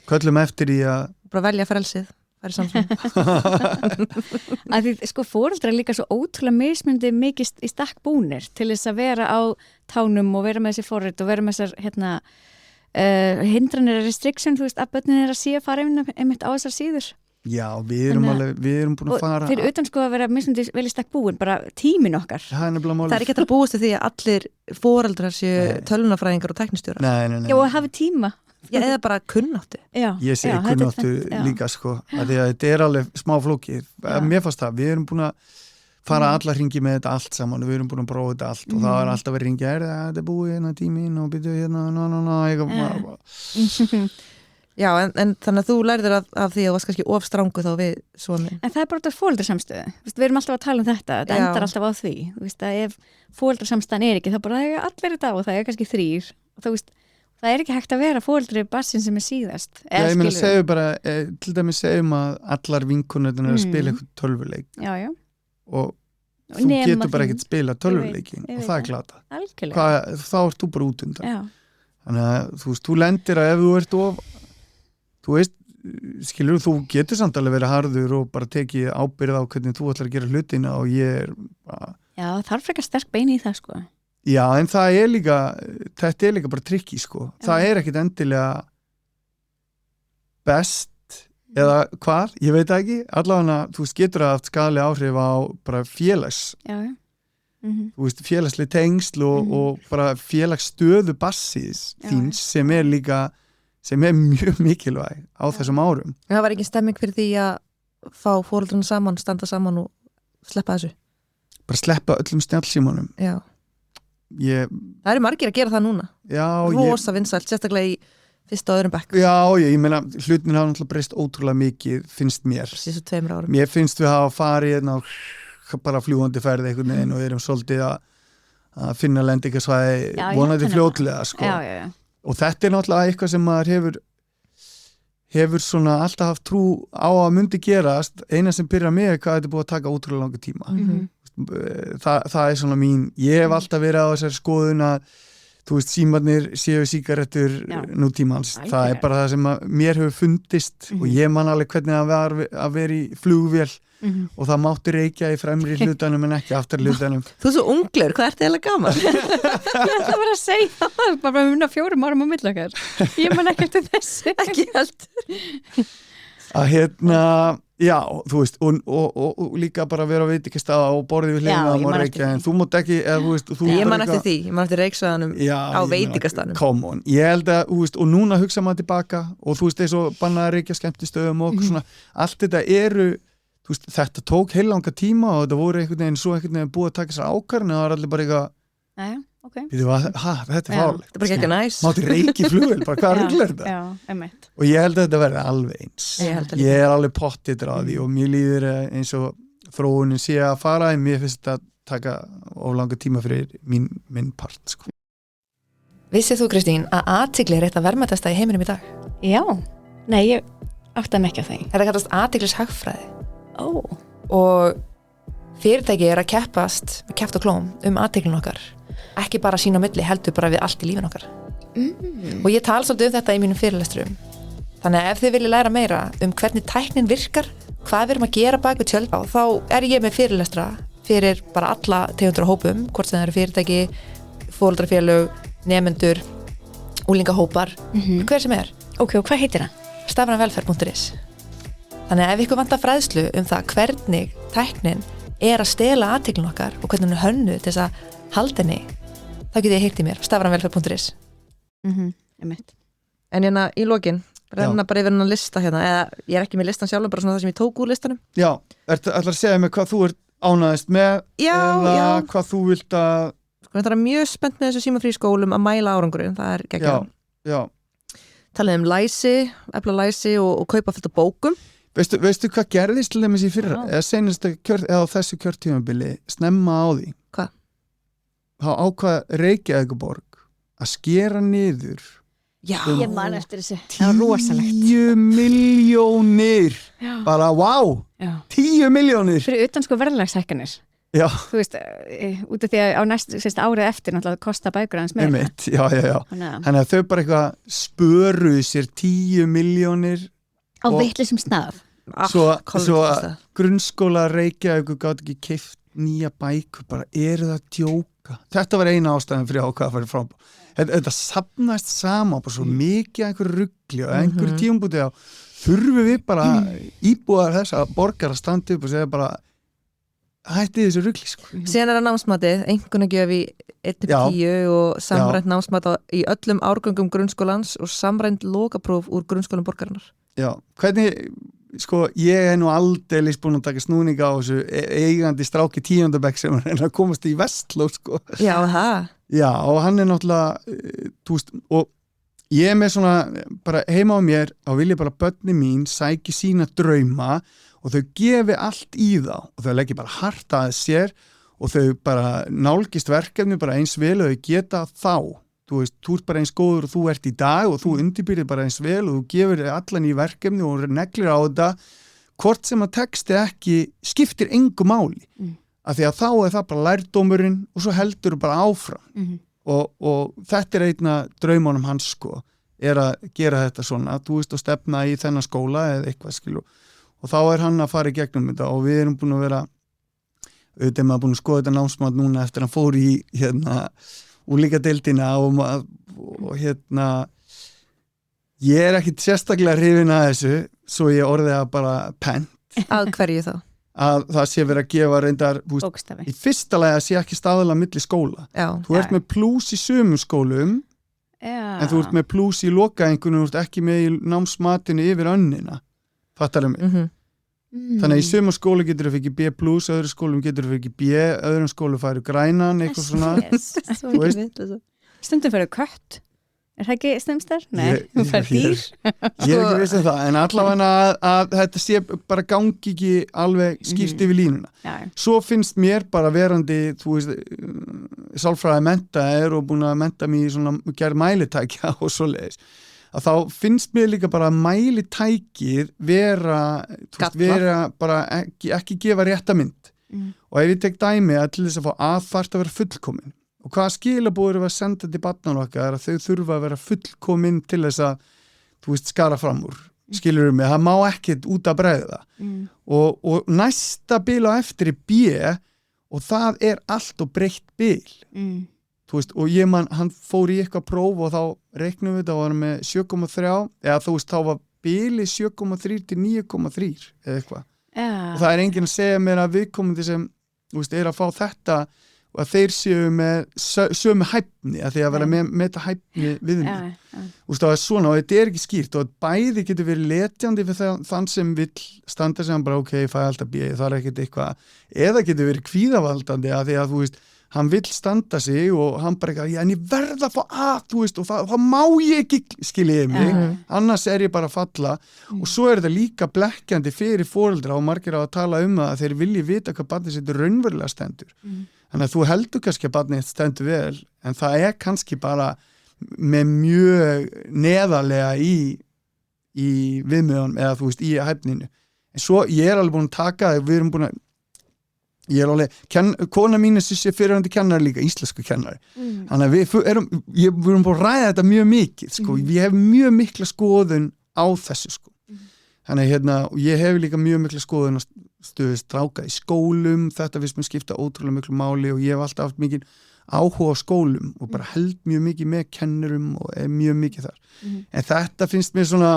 Köllum eftir í að bara velja frelsið, færi Samsung. Að því, sko, foreldrar líka svo ótrúlega mismundi mikið í stakk búnir til þess að vera á tánum og vera með þessi forrit og vera með þessar hindranir restriction, þú veist, að börnin að sé að fara einmitt á þessar síður. Já, við erum búin að fara og fyrir utan sko að vera mismundi vel í stakk búin, bara tímin okkar. Það er ekki að búast því að allir foreldrar séu tölvunarfræðingar og tæknistjórar. Nei. Já, og hafi tíma. Já, eða bara kunnáttu. Ég segi kunnáttu líka, sko, að því að þetta er alveg smá flókið. Mér fannst það, við erum búin að fara alla hringi með þetta allt saman og við erum búin að prófa þetta allt og það er alltaf verið hringi, þetta er búið hérna tíminn og byrju Já, en þannig að þú lærðir af því að þú varst kannski of strangu þá við svona. En það er bara þetta fóldrasamstöðu. Við erum alltaf að tala um þetta endar alltaf á því. Þú veist að ef fóldrasamstæðan er ekki, þá bara það er allir þetta og það er kannski 3. Og þú veist, það er ekki hægt að vera fóldri barnsins sem er síðast. Já, ég meina, segjum bara, til dæmis segjum að allar vinkonurnar að spila eitthvað tölvuleik. Já. Og þú getur bara ekkert spila tölvuleikin og það er glata. Algjörlega. Þá ert þú bara út undan. Þannig að þú lendir að ef þú ert þú veist, skilur, þú getur samt alveg verið harður og bara tekið ábyrgð á hvernig þú ætlar að gera hlutina og ég er bara... Já, þarf frekar sterk beini í það, sko. Já, en þetta er líka bara trikki, sko. Það er ekkit endilega best eða hvað, ég veit ekki. Allavega, þú veist, getur að haft skaðleg áhrif á bara félags. Já. Þú veist, félagsleg tengsl og bara félagsstöðu bassins þíns sem er líka sem er mjög mikilvæg á þessum árum. Það var ekki stemming fyrir því að fá foreldrarna saman, standa saman og sleppa þessu? Bara sleppa öllum snjallsímanum. Já. Það eru margir að gera það núna. Já. Rosa vinsælt, sérstaklega í fyrsta og öðrum bekk. Já, ég meina, hlutin hafa náttúrulega breyst ótrúlega mikið, finnst mér. Síðan 2 árum. Mér finnst við hafa farið bara fljúandi ferð einhvern veginn og erum svolítið að finna lendingarsvæði vonandi fljótlega, sko. Já. Og þetta er náttúrulega eitthvað sem maður hefur svona alltaf haft trú á að myndi gerast. Eina sem byrjar mig hvað þetta er búið að taka ótrúlega langa tíma. Það er svona ég hef alltaf verið á þessari skoðun að þú veist, símarnir séu sígarettur nútímans. Það er bara það sem mér hefur fundist og ég man alveg hvernig það var að vera í flugvél og það mátti reykja í fremri hlutanum en ekki aftar hlutanum. Þú er svo unglegur, hvað ert eiginlega gaman? Ég ætla bara að segja það, bara með 4 árum á millakar. Ég man ekki eftir þessi. Ekki heldur. Að já, þú veist, og líka bara vera á veitingastaða og borðið við hliðina og reykja, en þú mátt ekki, þú veist, ég man eftir því, ég man eftir reiksvæðanum á veitingastaðanum. Come on, ég held að, þú veist, og núna hugsa maður tilbaka og þú veist, eins og bannað að reykja skemmtistöðum og svona, allt þetta þú veist, þetta tók heillanga tíma og þetta voru einhvern veginn búið að taka sér ákvarðanir og það var allir bara eitthvað þetta er fárlegt. Þetta er bara ekki næs. Mátti reykja í flugvél, bara hvað rugl er þetta? Já, einmitt. Og ég held að þetta verði alveg eins. Ég er alveg pottitur á því og mér líður eins og þróunin sé að fara en mér finnst þetta að taka of langa tíma fyrir minn part, sko. Vissið þú, Kristín, að athygli er eitt að verðmætasta í heiminum í dag? Já. Nei, ég átta mig ekki á því. Þetta kallast athyglis-hagfræði. Og fyrirtæki er að keppast með kjafti og klóm athyglin okkar. Ekki bara sín á milli, heldur bara við allt í lífin okkar. Og ég tala svolítið þetta í mínum fyrirlesturum. Þannig að ef þið viljið læra meira hvernig tæknin virkar, hvað við erum að gera bak við tjöld á, þá er ég með fyrirlestra fyrir bara alla tegundur og hópum, hvort sem það eru fyrirtæki, foreldrafélög, nemendur, úlingahópar, hver sem er. Ok, og hvað heitir það? Stafrænvelferð.is. Þannig að ef ykkur vantar fræðslu það hvernig tæknin er að stela athyglin okkar og hvernig hún er hönnuð til þess að halda henni, þá getið ég heyrt í mér stafrænvelferð.is. En í lokin renna bara yfir hennar lista hérna, eða ég er ekki með listan sjálf, bara svona það sem ég tók úr listanum. Já, ætlar að segja mig hvað þú ert ánægðist með eða hvað þú vilt að það er mjög spennt með þessu símafrí skólum að mæla árangurinn, það geggjað. Já. Talað læsi, efla læsi og kaupa fullt af bókum. Veistu hvað gerðist til dæmis í fyrra? Eða senast eða þessu kjörtímabili snemma á því? Hvað? Þá ákvað Reykjavíkurborg að skera niður ég man eftir þessu, það var rosalegt 10 milljónir bara wow, 10 milljónir fyrir utan sko verðlagshækkanir þú veist, út af því að á næst árið eftir náttúrulega kosta bækur aðeins meira þannig að þau bara eitthvað spöruðu sér 10 milljónir á vitleysum snað svo grunnskóla Reykjavíkur gátt ekki keypt nýja bækur, bara eru það djóka þetta var eina ástæðan fyrir ákvað að fara frá þetta safnast sama bara svo mikið einhverju rugli og einhverju tímabúti á þurfum við bara íbúar þess að borgar að standa upp og segja bara hætti þessu rugli sko. Síðan það námsmatið, einkunnagjöf í 1-10 og samrænt námsmat í öllum árgöngum grunnskólans og samrænt lokapróf úr grunnskólum borgarinnar. Já, hvernig sko, ég nú aldeilis búin að taka snúninga á þessu eigandi stráki 10. bekk sem að komast í Vestló sko. Já, það. Já, og hann náttúrulega túst, og ég með svona bara heima á mér og vilja bara börni mín sæki sína drauma og þau gefi allt í þá og þau leggja bara hart að sér og þau bara nálgist verkefni bara eins vel og þau geta þá þú veist, þú ert bara eins góður og þú ert í dag og þú undirbyrðir bara eins vel og þú gefur allan í verkefni og neglir á þetta hvort sem að texti ekki skiptir engu máli af því að þá það bara lærdómurinn og svo heldur bara áfram og þetta einna draumunum hans sko er að gera þetta svona þú veist að stefna í þennan skóla eða eitthvað skilu og þá hann að fara í gegnum þetta og við erum búin að vera auðvitað maður búin að skoða þetta námsmat núna eftir að hann fór í úlíkadeildina og ég ekkit sérstaklega hrifin að þessu svo ég orðið að bara pent að hverju þá? Að það sé verið að gefa reyndar í fyrsta lagi að sé ekki staðalega milli skóla þú ert með plús í sumum skólum en þú ert með plús í lokaengunum þú ert ekki með í námsmatinu yfir önnina fattar mig þannig að í sumum skólu getur þú fikk B+, öðru skólum getur þú fikk B, öðrum skólu færu grænan eitthvað svona stundum fyrir kött er það ekki stemstar? Nei, hún fær dýr ég er ekki viss það, en allavega að þetta sé bara gangi ekki alveg skýrt yfir línuna svo finnst mér bara verandi þú veist sálfræði menntaðir og búin að mennta mig í svona gerð mælitækja og svoleiðis að þá finnst mér líka bara að mælitækið vera bara ekki gefa rétta mynd og ef ég tek dæmi að til þess að fá aðfært að vera fullkomin og hvaða skilabóður við að senda til barnanna okkar er að þau þurfa að vera fullkomin til þess að þú veist skara fram úr skilur mig, það má ekkert út að bregða og næsta bil á eftir er B og það er allt og breytt bil þú veist, og ég man, hann fór í eitthvað próf og þá reiknum við þetta og var með 7,3 eða þú veist, þá var bili 7,3 til 9,3 eða eitthvað og það er enginn að segja mér að viðkomandi sem þú veist, er að fá þetta og að þeir séu með sömu hæfni að því að vera með þetta hæfni við mig þú veist, það er svona og þetta er ekki skýrt og bæði getur verið letjandi fyrir þann sem vill standa sem bara ok, ég fæ alltaf B, það er ekkert eitthvað eða getur verið kvíðavaldandi að því að þú veist hann vill standa sig og hann bara eitthvað, en ég verða að fá að, þú veist, og það má ég ekki, skiljiði mig, annars er ég bara að falla og svo er þetta líka blekkjandi fyrir foreldra og margir á að tala það að þeir vilji vita hvað barnið sitt raunverulega stendur. Þannig að þú heldur kannski að barnið stendur vel, en það er kannski bara með mjög neðarlega í viðmiðunum eða þú veist, í hæfninu. En svo ég er alveg búin að taka það, við erum búin að ég er alveg, kona mín er fyrirhandi kennari líka, íslensku kennari þannig að við erum búin að ræða þetta mjög mikið, sko, við hefum mjög mikla skoðun á þessu, sko þannig og ég hef líka mjög mikla skoðun á stöðu stráka í skólum, þetta finnst mér skipta ótrúlega miklu máli og ég hef alltaf haft mikið áhuga á skólum og bara held mjög mikið með kennurum og er mjög mikið þar en þetta finnst mér svona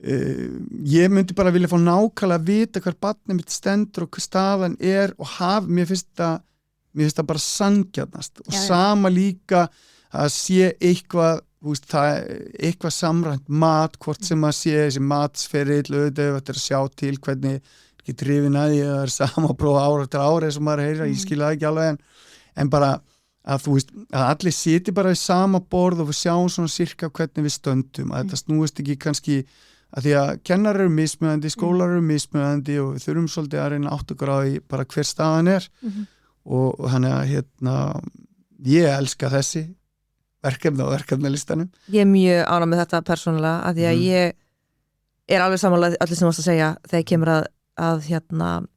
ég myndi bara vilja fá nákvæmlega að vita hver barnið mitt stendur og hver staðan er og mér finnst það bara sanngjarnast og sama líka að sé eitthvað, veist, eitthvað samrænt mat, hvort sem að sé þessi matsferill, auðvitað þetta er að sjá til hvernig ekki drifin að ég er sama að prófa ára til ára eins og maður heyra, ég skilja það ekki alveg en bara að þú veist, að allir siti bara í sama borð og við sjáum svona sirka hvernig við stöndum, að þetta snúist ekki kannski að því að kennarar eru mismunandi, skólar eru mismunandi og við þurfum svolítið að reyna átt okkur á í bara hver staðan og hann ég elska þessi verkefni og verkefnalistanum. Ég mjög ánægð með þetta persónulega, að því að ég alveg samanlega allir sem varst að segja þegar kemur að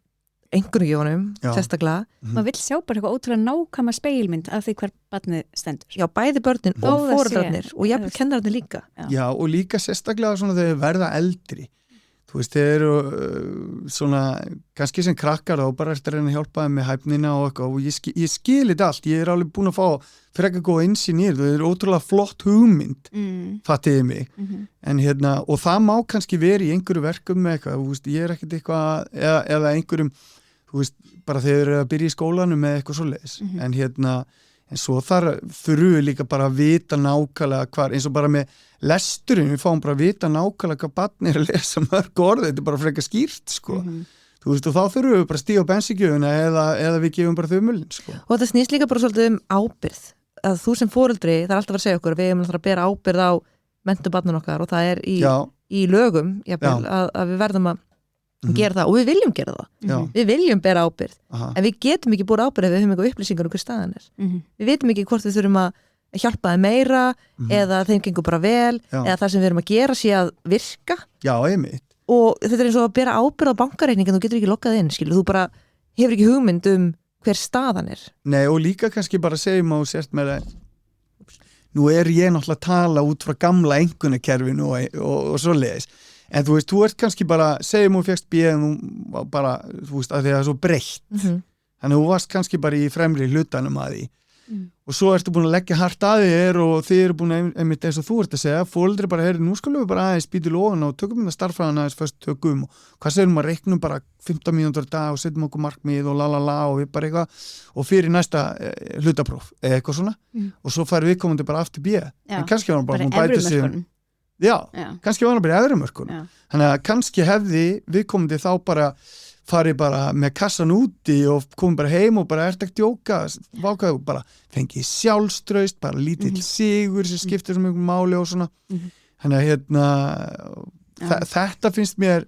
einhverjum sérstaklega. Maður vill sjá bara eitthvað ótrúlega nákvæma speilmynd af því hver barnið stendur. Já, bæði börnin og foreldrarnir og jafnvel kennararnir líka. Já, og líka sérstaklega svona þegar verða eldri. Þú veist, þeir eru svona, kannski sem krakkar þá bara eftir að reyna að hjálpa þeim með hæfnina og eitthvað og ég skil þetta allt. Ég alveg búin að fá frekar góða innsýn í þetta. Það er ótrúlega flott hugmynd, fattiði mig. En og það má kannski vera í einhverju verkum með eitthvað, þú veist, ég ekkert eitthvað, eða einhverjum, þú veist, bara þeir eru að byrja í skólanum með eitthvað svoleiðis. En svo þurfum við líka bara að vita nákvæmlega hvar, eins og bara með lesturinn, við fáum bara að vita nákvæmlega hvað barn að lesa mörg orð, þetta er bara frekar skýrt, sko. Þú veist, og þá þurfum við bara að stíga á bensinkjöfuna eða við gefum bara þumulinn, sko. Og þetta snýst líka bara svolítið ábyrgð, að þú sem foreldri, það er alltaf að segja okkur, við erum að bera ábyrgð á menntun barnanna okkar og það er í lögum, jafnvel, að við verðum að gera það og við viljum gera það við viljum bera ábyrgð en við getum ekki búið ábyrgð ef við höfum eitthvað upplýsingar um hver staðan er við vitum ekki hvort við þurfum að hjálpa þeim meira eða þeim gengur bara vel eða það sem við erum að gera sé að virka og þetta er eins og að bera ábyrgð á bankareikningin, þú getur ekki loggað inn skilur, þú bara hefur ekki hugmynd um hver staðan er. Nei, og líka kannski bara segjum á sért með það nú er ég náttúrulega að tala út frá gamla einkunnakerfinu og svoleiðis. En þú veist, þú ert kannski bara, segjum hún fékkst B en þú bara, þú veist, að því að það er svo breytt. Þannig að þú varst kannski bara í fremri hlutanum að því. Og svo ertu búin að leggja hart að þér og þið eru búin að, einmitt eins og þú ert að segja, foreldri bara, nú skulum við bara aðeins býta í lóðan og tökum við starffræðan aðeins fyrst tökum og hvað segjum að reiknum bara 15 mínútur dag og setjum okkur markmið og lalala og við bara eitthvað og fyrir næsta hlutapróf eða eitthvað svona og svo fær við komandi bara aftur B. En kannski var hann bara bæta sig Já, kannski var hann bara í efrimörkun. Þannig að kannski hefði viðkomandi þá bara farið bara með kassan úti og komið bara heim og bara ert ekki djóka, vákaðu bara fengið sjálfstraust, bara lítill sigur sem skiptir svo mjög máli og svona. Þannig að þetta finnst mér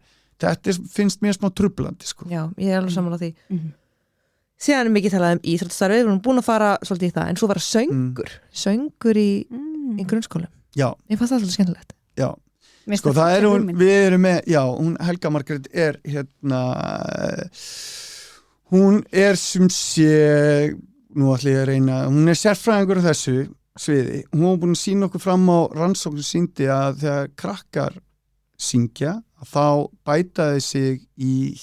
smá trublandi, sko. Já, ég er alveg sammála því. Síðan er mikið talað íþróttastarfið, við erum búin að fara svolítið í það, en svo var söngur í grunnskólum. Já. Ég fannst það alltaf skemmtilegt. Já, sko það við erum með, hún Helga Margrét er hún er sem sé, nú ætla ég að reyna, hún er sérfræðingur á þessu sviði, hún var búin að sýna okkur fram á rannsókn sem sýndi að þegar krakkar syngja, þá bætaði sig í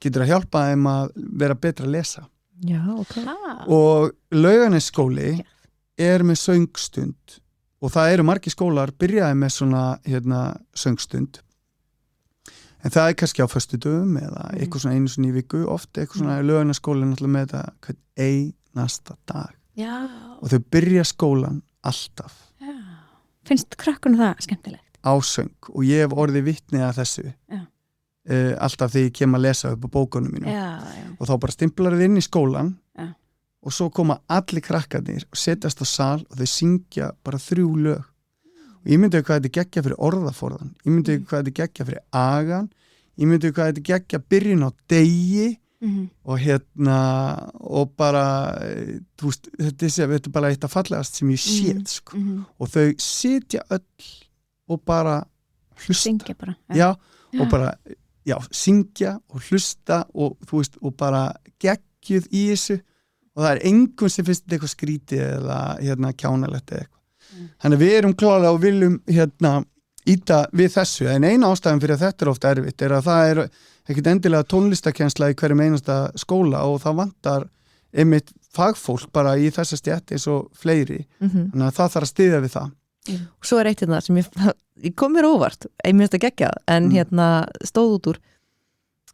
getur að hjálpa þeim að vera betra að lesa. Já, ok. Og Laugarnesskóli er með söngstund og það eru margir skólar byrjaði með svona söngstund en það er kannski á föstudöfum eða eitthvað svona einu svona í viku oft eitthvað svona Laugarnesskóli náttúrulega með þetta einasta dag og þau byrja skólan alltaf. Finnst krakkunum það skemmtilegt? Á söng og ég hef orðið vitni að þessu alltaf þegar ég kem að lesa upp á bókunum mínum og þá bara stimplar þið inn í skólan og svo koma allir krakkarnir og setjast á sal og þau syngja bara 3 lög og ég myndi hvað þetta geggja fyrir orðaforðan, ég myndi hvað þetta geggja fyrir agan, ég myndi hvað þetta geggja byrjun á degi og bara þú veist, þetta er bara eitt af fallegast sem ég séð sko. Og þau sitja öll og bara hlusta syngja bara og bara, syngja og hlusta og þú veist, og bara geggjuð í þessu og það er engum sem finnst þetta eitthvað skrítið eða kjánalegt eða eitthvað. Þannig við erum klálega og viljum íta við þessu, en eina ástæðan fyrir að þetta er ofta erfitt er að það er ekkert endilega tónlistakensla í hverjum einasta skóla og það vantar einmitt fagfólk bara í þessa stétt eins og fleiri, þannig að það þarf að styðja við það. Og svo er eitt sem ég kom mér óvart, ég minnst að gegja en stóð út úr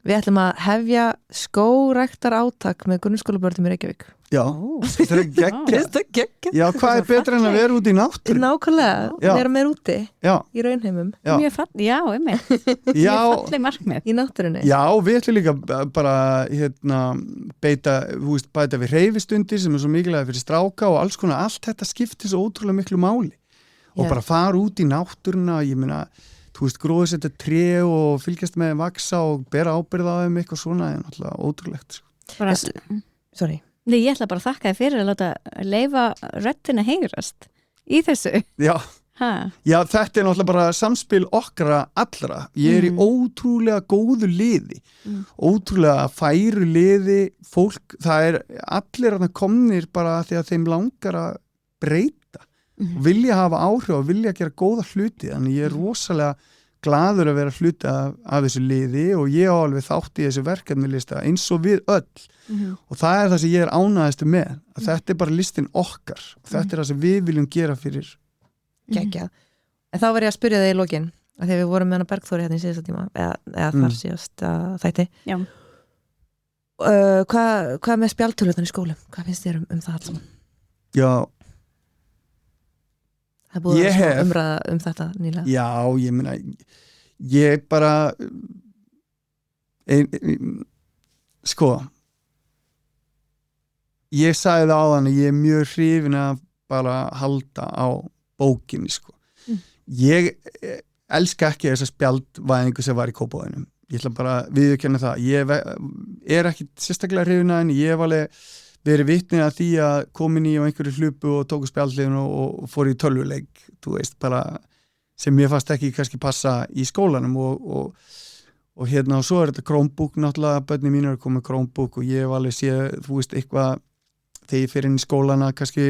Við ætlum að hefja skóræktar átak með grunnskólabörnum í Reykjavík. Já, þetta er geggjað. Já, hvað betra en að vera út í náttúru? Nákvæmlega, vera meir úti í raunheimum. Mjög falleg, mjög falleg markmið. Í náttúrunni. Já, við ætlum líka bara bæta við hreyfistundir sem er svo mikilvægt fyrir stráka og alls konar, allt þetta skiptir svo ótrúlega miklu máli. Og bara fara út í náttúruna, ég meina, gróðsetta tré og fylgjast með þeim vaksa og bera ábyrgð á þeim eitthvað svona er náttúrulega ótrúlegt. Sorry. Nei, ég ætla bara að þakka þér fyrir að leyfa röddina heyrast í þessu. Já, þetta er náttúrulega bara samspil okkar allra. Ég er í ótrúlega góðu liði, ótrúlega færu liði, fólk, það er allir komnir bara því að þeim langar að breyta, vilja hafa áhrif og vilja gera góða hluti, þannig ég er rosalega glaður að vera hluti af þessu liði og ég á alveg þátt í þessu verkefnilista eins og við öll og það er það sem ég er ánægðastu með að þetta er bara listin okkar þetta er það sem við viljum gera fyrir Geggjað. En þá var ég að spyrja þig í lokin af því að við vorum með hana Bergþóri hérna í síðasta tíma eða þar síðasta þætti hvað með spjaldtölutan í skólum? Hvað finnst þér um það alls? Já Það er búið að umræða þetta nýlega. Já, ég meina, ég bara, sko, ég sagði það áðan að ég er mjög hrifin að bara halda á bókinni, sko. Ég elska ekki þessa spjaldvæðingu sem var í Kópavoginum. Ég ætla bara að viðurkenna það. Ég er ekki sérstaklega hrifin að henni, ég hef alveg verið vitni að því að komin í á einhverju hlupu og tóku spjaldlegin og fór í tölvuleik, þú veist, bara sem ég fannst ekki kannski passa í skólanum og hérna og svo er þetta Chromebook náttúrulega, börni mín eru komið Chromebook og ég hef alveg séð, þú veist, eitthvað þegar ég fer inn í skólana kannski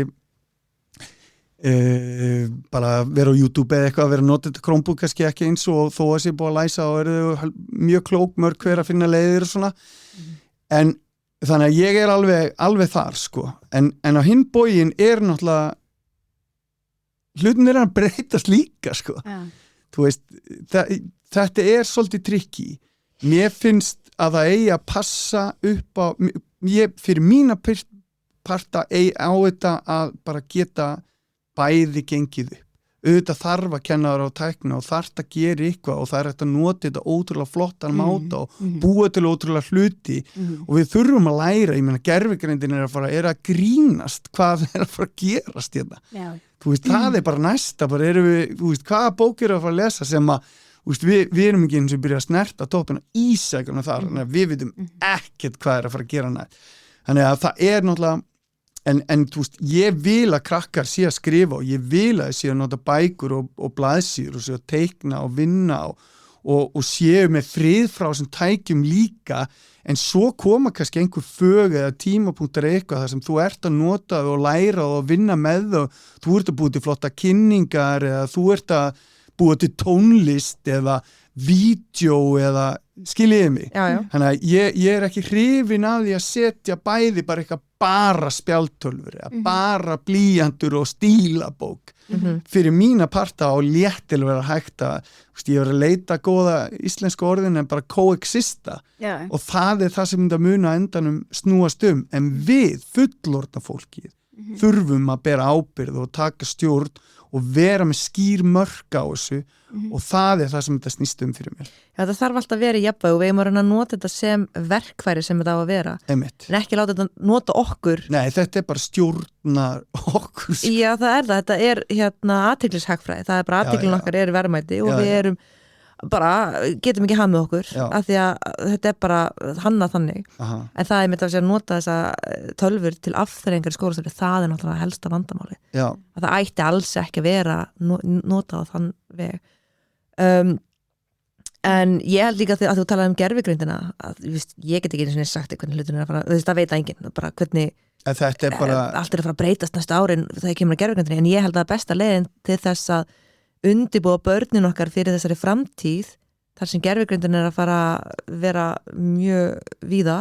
bara vera á YouTube eða eitthvað, vera að nota þetta Chromebook kannski ekki eins og þó að sé búið að læsa og eru mjög klók mörg hver að finna leiðir og svona, en þannig að ég er alveg þar sko en á hinn bóginn er náttúrulega hlutin er að breytast líka sko þú veist, þetta er svolítið trikki mér finnst að það eigi að passa upp á fyrir mína parta eigi á þetta að bara geta bæði gengið upp auðvitað þarf að kenna þér á tækna og þarf að gera eitthvað og það er hægt að nota þetta ótrúlega flottan máta og búa til ótrúlega hluti og við þurfum að læra, ég meina gervigreindin er að grínast hvað er að fara að gerast hérna. Þú veist, það er bara næsta, bara erum við, þú veist, hvaða bók er að fara að lesa sem að, þú veist, við erum ekki eins og byrja að snerta toppina ísækuna þar, þannig að við vitum ekkert hvað er að fara að gera nætt. Þannig að það er náttúrulega En þú veist, ég vil að krakkar sé að skrifa og ég vil að sé að nota bækur og blaðsýður og sé að teikna og vinna og séu með frið frá sem tækjum líka en svo koma kannski einhver fög eða tímapunktar eitthvað þar sem þú ert að nota og læra og vinna með og þú ert að búa til flotta kynningar eða þú ert að búa til tónlist eða vídeo eða skiljiði mig. Þannig að ég er ekki hrifin af því að setja bæði bara eitthvað bara spjaldtölfur eða bara blýjantur og stílabók fyrir mína parta og léttil vera hægt að ég var að leita góða íslensku orðin en bara coexista og það er það sem þetta muna endanum snúast en við fullorðna fólkið þurfum að bera ábyrgð og taka stjórn og vera með skýr mörk á þessu og það er það sem þetta snýst fyrir mér. Já, það þarf alltaf að vera í jafnvægi og við erum að reyna að nota þetta sem verkfæri sem þetta á að vera. Einmitt. En ekki láta þetta nota okkur. Nei, þetta er bara stjórnar okkur. Já, það er það. Þetta er athyglishaggfræði. Það er bara athyglinum okkar er verðmæti og við erum bara, getum ekki hamið okkur af því að þetta er bara hannað þannig. En það er mitt að nota þessa tölfur til afþreyingar í skólastarfi, það er náttúrulega helsta vandamáli. Að það ætti alls ekki að vera notað á þann veg. En ég held líka að þú talaði gervigreindina að ég get ekki einu sinni sagt hvernig hlutin er að fara, það veit enginn bara hvernig allt er að fara að breytast næsta árin þegar kemur að gervigreindina, en ég held að besta leiðin til þess að undirbúa börnin okkar fyrir þessari framtíð þar sem gervigreindin er að fara að vera mjög víða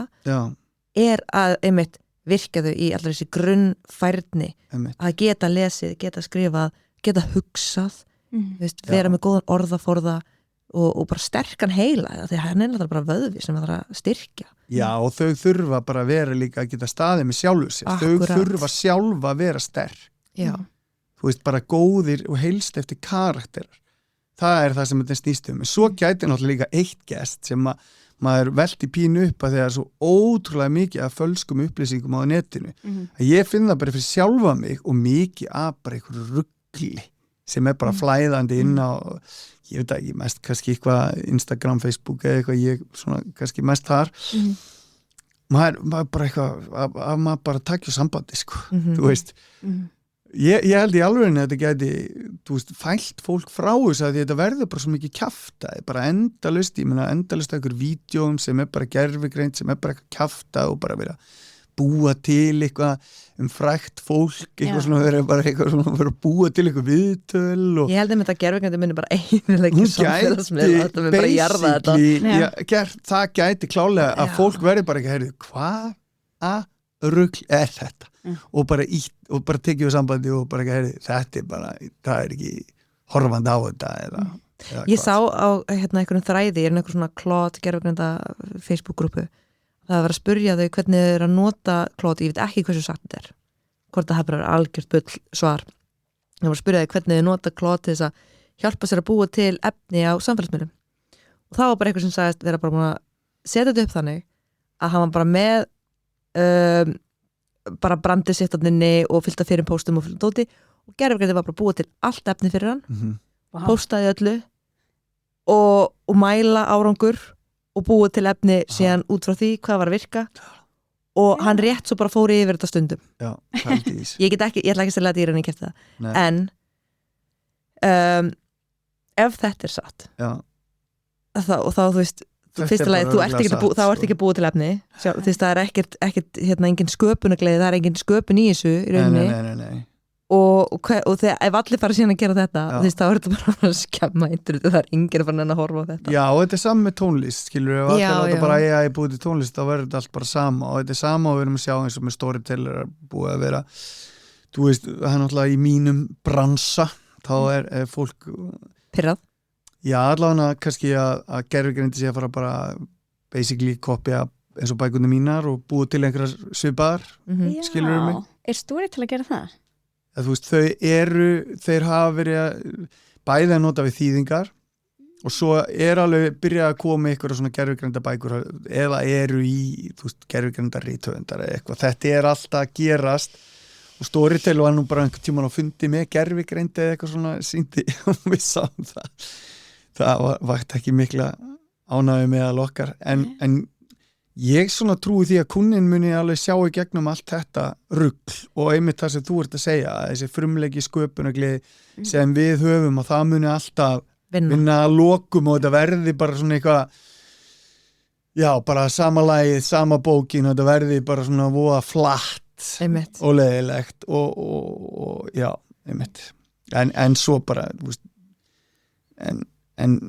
er að einmitt virka þau í allar þessi grunnfærni að geta lesið, geta skrifað, geta hugsað vera með góðan orðaforða og bara sterkan heila því hann náttúrulega bara vöðvi sem það þarf að styrkja. Já, og þau þurfa bara að vera líka að geta staðið með sjálfu sér. Þau þurfa sjálfa að vera sterk. Já. Þú veist, bara góðir og heilst eftir karakterar. Það það sem þetta snýst Svo gæti náttúrulega líka eitt gest sem maður velti pínu upp að þegar svo ótrúlega mikið af fölskum upplýsingum á netinu. Að ég finn það bara fyrir sjálfa mig og mikið af bara einhverju rugli sem bara flæðandi inn á, ég veit ekki, mest kannski eitthvað Instagram, Facebook eða eitthvað, ég svona kannski mest þar. Maður bara eitthvað, að maður bara takja sambandi, sko, þú veist. Ég held í alvegni að þetta gæti, þú veist, fælt fólk frá þess að þetta verður bara svo mikið kjaftaði, bara endalaust, ég meina endalaust einhver vídeóm sem bara gervigreind, sem bara eitthvað kjaftaði og bara vera búa til eitthvað frækt fólk, eitthvað svona verið bara eitthvað svona verið að búa til eitthvað viðtöl og... Ég held að þetta gerfugreindi minni bara einilega samfélagsmiðla, þetta með bara jarða þetta. Það gæti klálega að fólk verið bara ekki að heyrðu, hvað rugl þetta? Og bara tekið við sambandi og bara ekki að heyrðu, þetta bara, það ekki horfandi á þetta eða Ég sá á einhverjum þræði, einhver svona Claude gerfugreinda Facebook-grúpu. Það var að spurja þau hvernig þau að nota Claude, ég veit ekki hversu sagt þetta hvort það bara algjört bull svar. Það var að spurja þau hvernig þau nota Claude til þess að hjálpa sér að búa til efni á samfélagsmiðlum. Og það var bara eitthvað sem sagðist vera bara búin að setja þetta upp þannig að hann var bara með bara brandið sitt á þinni og fylgta fyrir póstum og fylgta dóti og gerfugreindi var bara að búa til allt efni fyrir hann, póstaði öllu og mæla árangur og búið til efni síðan út frá því hvað var að virka og hann rétt svo bara fór yfir þetta stundum. Já, haldís. Ég ætla ekki að selja dýra en ég kefti það. Nei. En ef þetta satt þá þú veist fyrstulega, þá ert ekki búið til efni þú veist, það ekkert engin sköpunagleði, það engin sköpun í þessu í rauninni. Nei. Og þegar, ef allir fara síðan að gera þetta þú veist, þá er þetta bara að skemma internet og það enginn að fara að horfa á þetta. Já, og þetta samme með tónlist, skilur við, ef allir bara ég búið til tónlist, þá verður þetta allt bara sama og þetta sama og við erum að sjá eins og með storyteller búið að vera, þú veist, það er náttúrulega í mínum bransa, þá er fólk pirrað. Já, allavega kannski að gerfugreindi sé að fara bara basically kopja eins og bækurnar mínar og búið til einhverjar svipaðar, skilur við mig. Er storyteller að gera það? Þú veist, þeir hafa verið bæði að nota við þýðingar og svo alveg byrjað að koma ykkur svona gerfugreinda bækur eða eru í, þú veist, gerfugreinda rithöfundar eða eitthvað. Þetta alltaf að gerast og Storytel var nú bara einhvern tímann á fundi með gerfugreinda eða eitthvað svona sýndi og við sáum það. Það vakti ekki mikla ánægju með að lokkar en ég svona trúi því að kunnin muni alveg sjá í gegnum allt þetta rugl og einmitt það sem þú ert að segja, þessi frumleiki sköpunargleði sem við höfum og það muni alltaf vinna að lokum og þetta verði bara svona eitthvað, já, bara sama lagið, sama bókin og þetta verði bara svona voða flatt einmitt. Og leiðilegt og já, einmitt. En svo bara, þú veist, en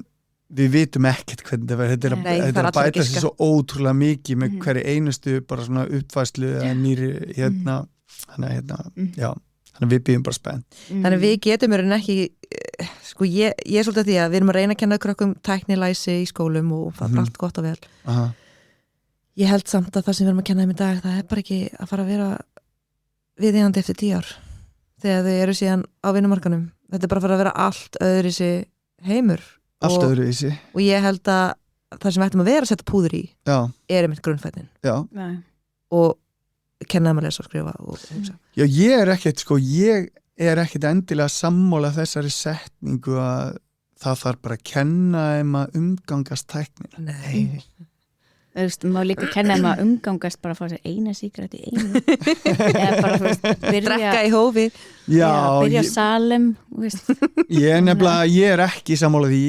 við vitum ekkert hvernig þetta verður, þetta að bæta sér svo ótrúlega mikið með hverju einustu bara svona uppfæslu eða nýri þannig við býðum bara spennt. Þannig við getum ekki, sko ég er svolítið því að við erum að reyna að kenna krökkum tæknilæsi í skólum og það er allt gott og vel. Ég held samt að það sem við erum að kenna þeim í dag, það bara ekki að fara að vera viðeigandi eftir 10 ár þegar þau eru síðan á vinnumarkanum. Þetta bara að fara að vera allt öðruvísi heimur. Allt öðruvísi. Og ég held að það sem við ættum að vera að setja púður í einmitt grunnfætin. Já. Og kenna þeim að lesa og skrifa og hugsa. Já, ég er ekkert endilega sammála þessari setningu að það þarf bara að kenna þeim að umgangast tæknina. Nei. Þú veist, má líka kenna þeim að umgangast bara að fá sér eina sígaret í einu. Eða bara, þú veist, drekka í hófið. Já, byrja salem, þú veist. Ég er ekki sammála því,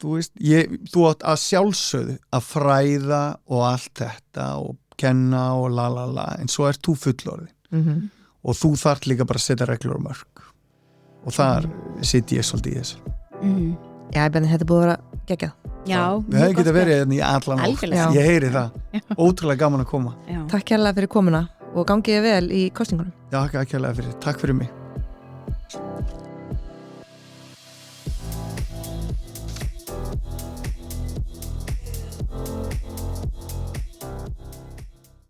þú veist, þú átt að sjálfsögðu að fræða og allt þetta og kenna og lalala, en svo ert þú fullorðin. Og þú þarf líka bara að setja reglur og mörk. Og þar sitt ég svolítið í þessu. Já, þetta er búið að vera geggjað. Já, við höfum getað verið hérna í allan átt. Ég heyri það. Ótrúlega gaman að koma. Takk kærlega fyrir komuna og gangiði vel í kosningunum. Já, takk kærlega fyrir. Takk fyrir mig.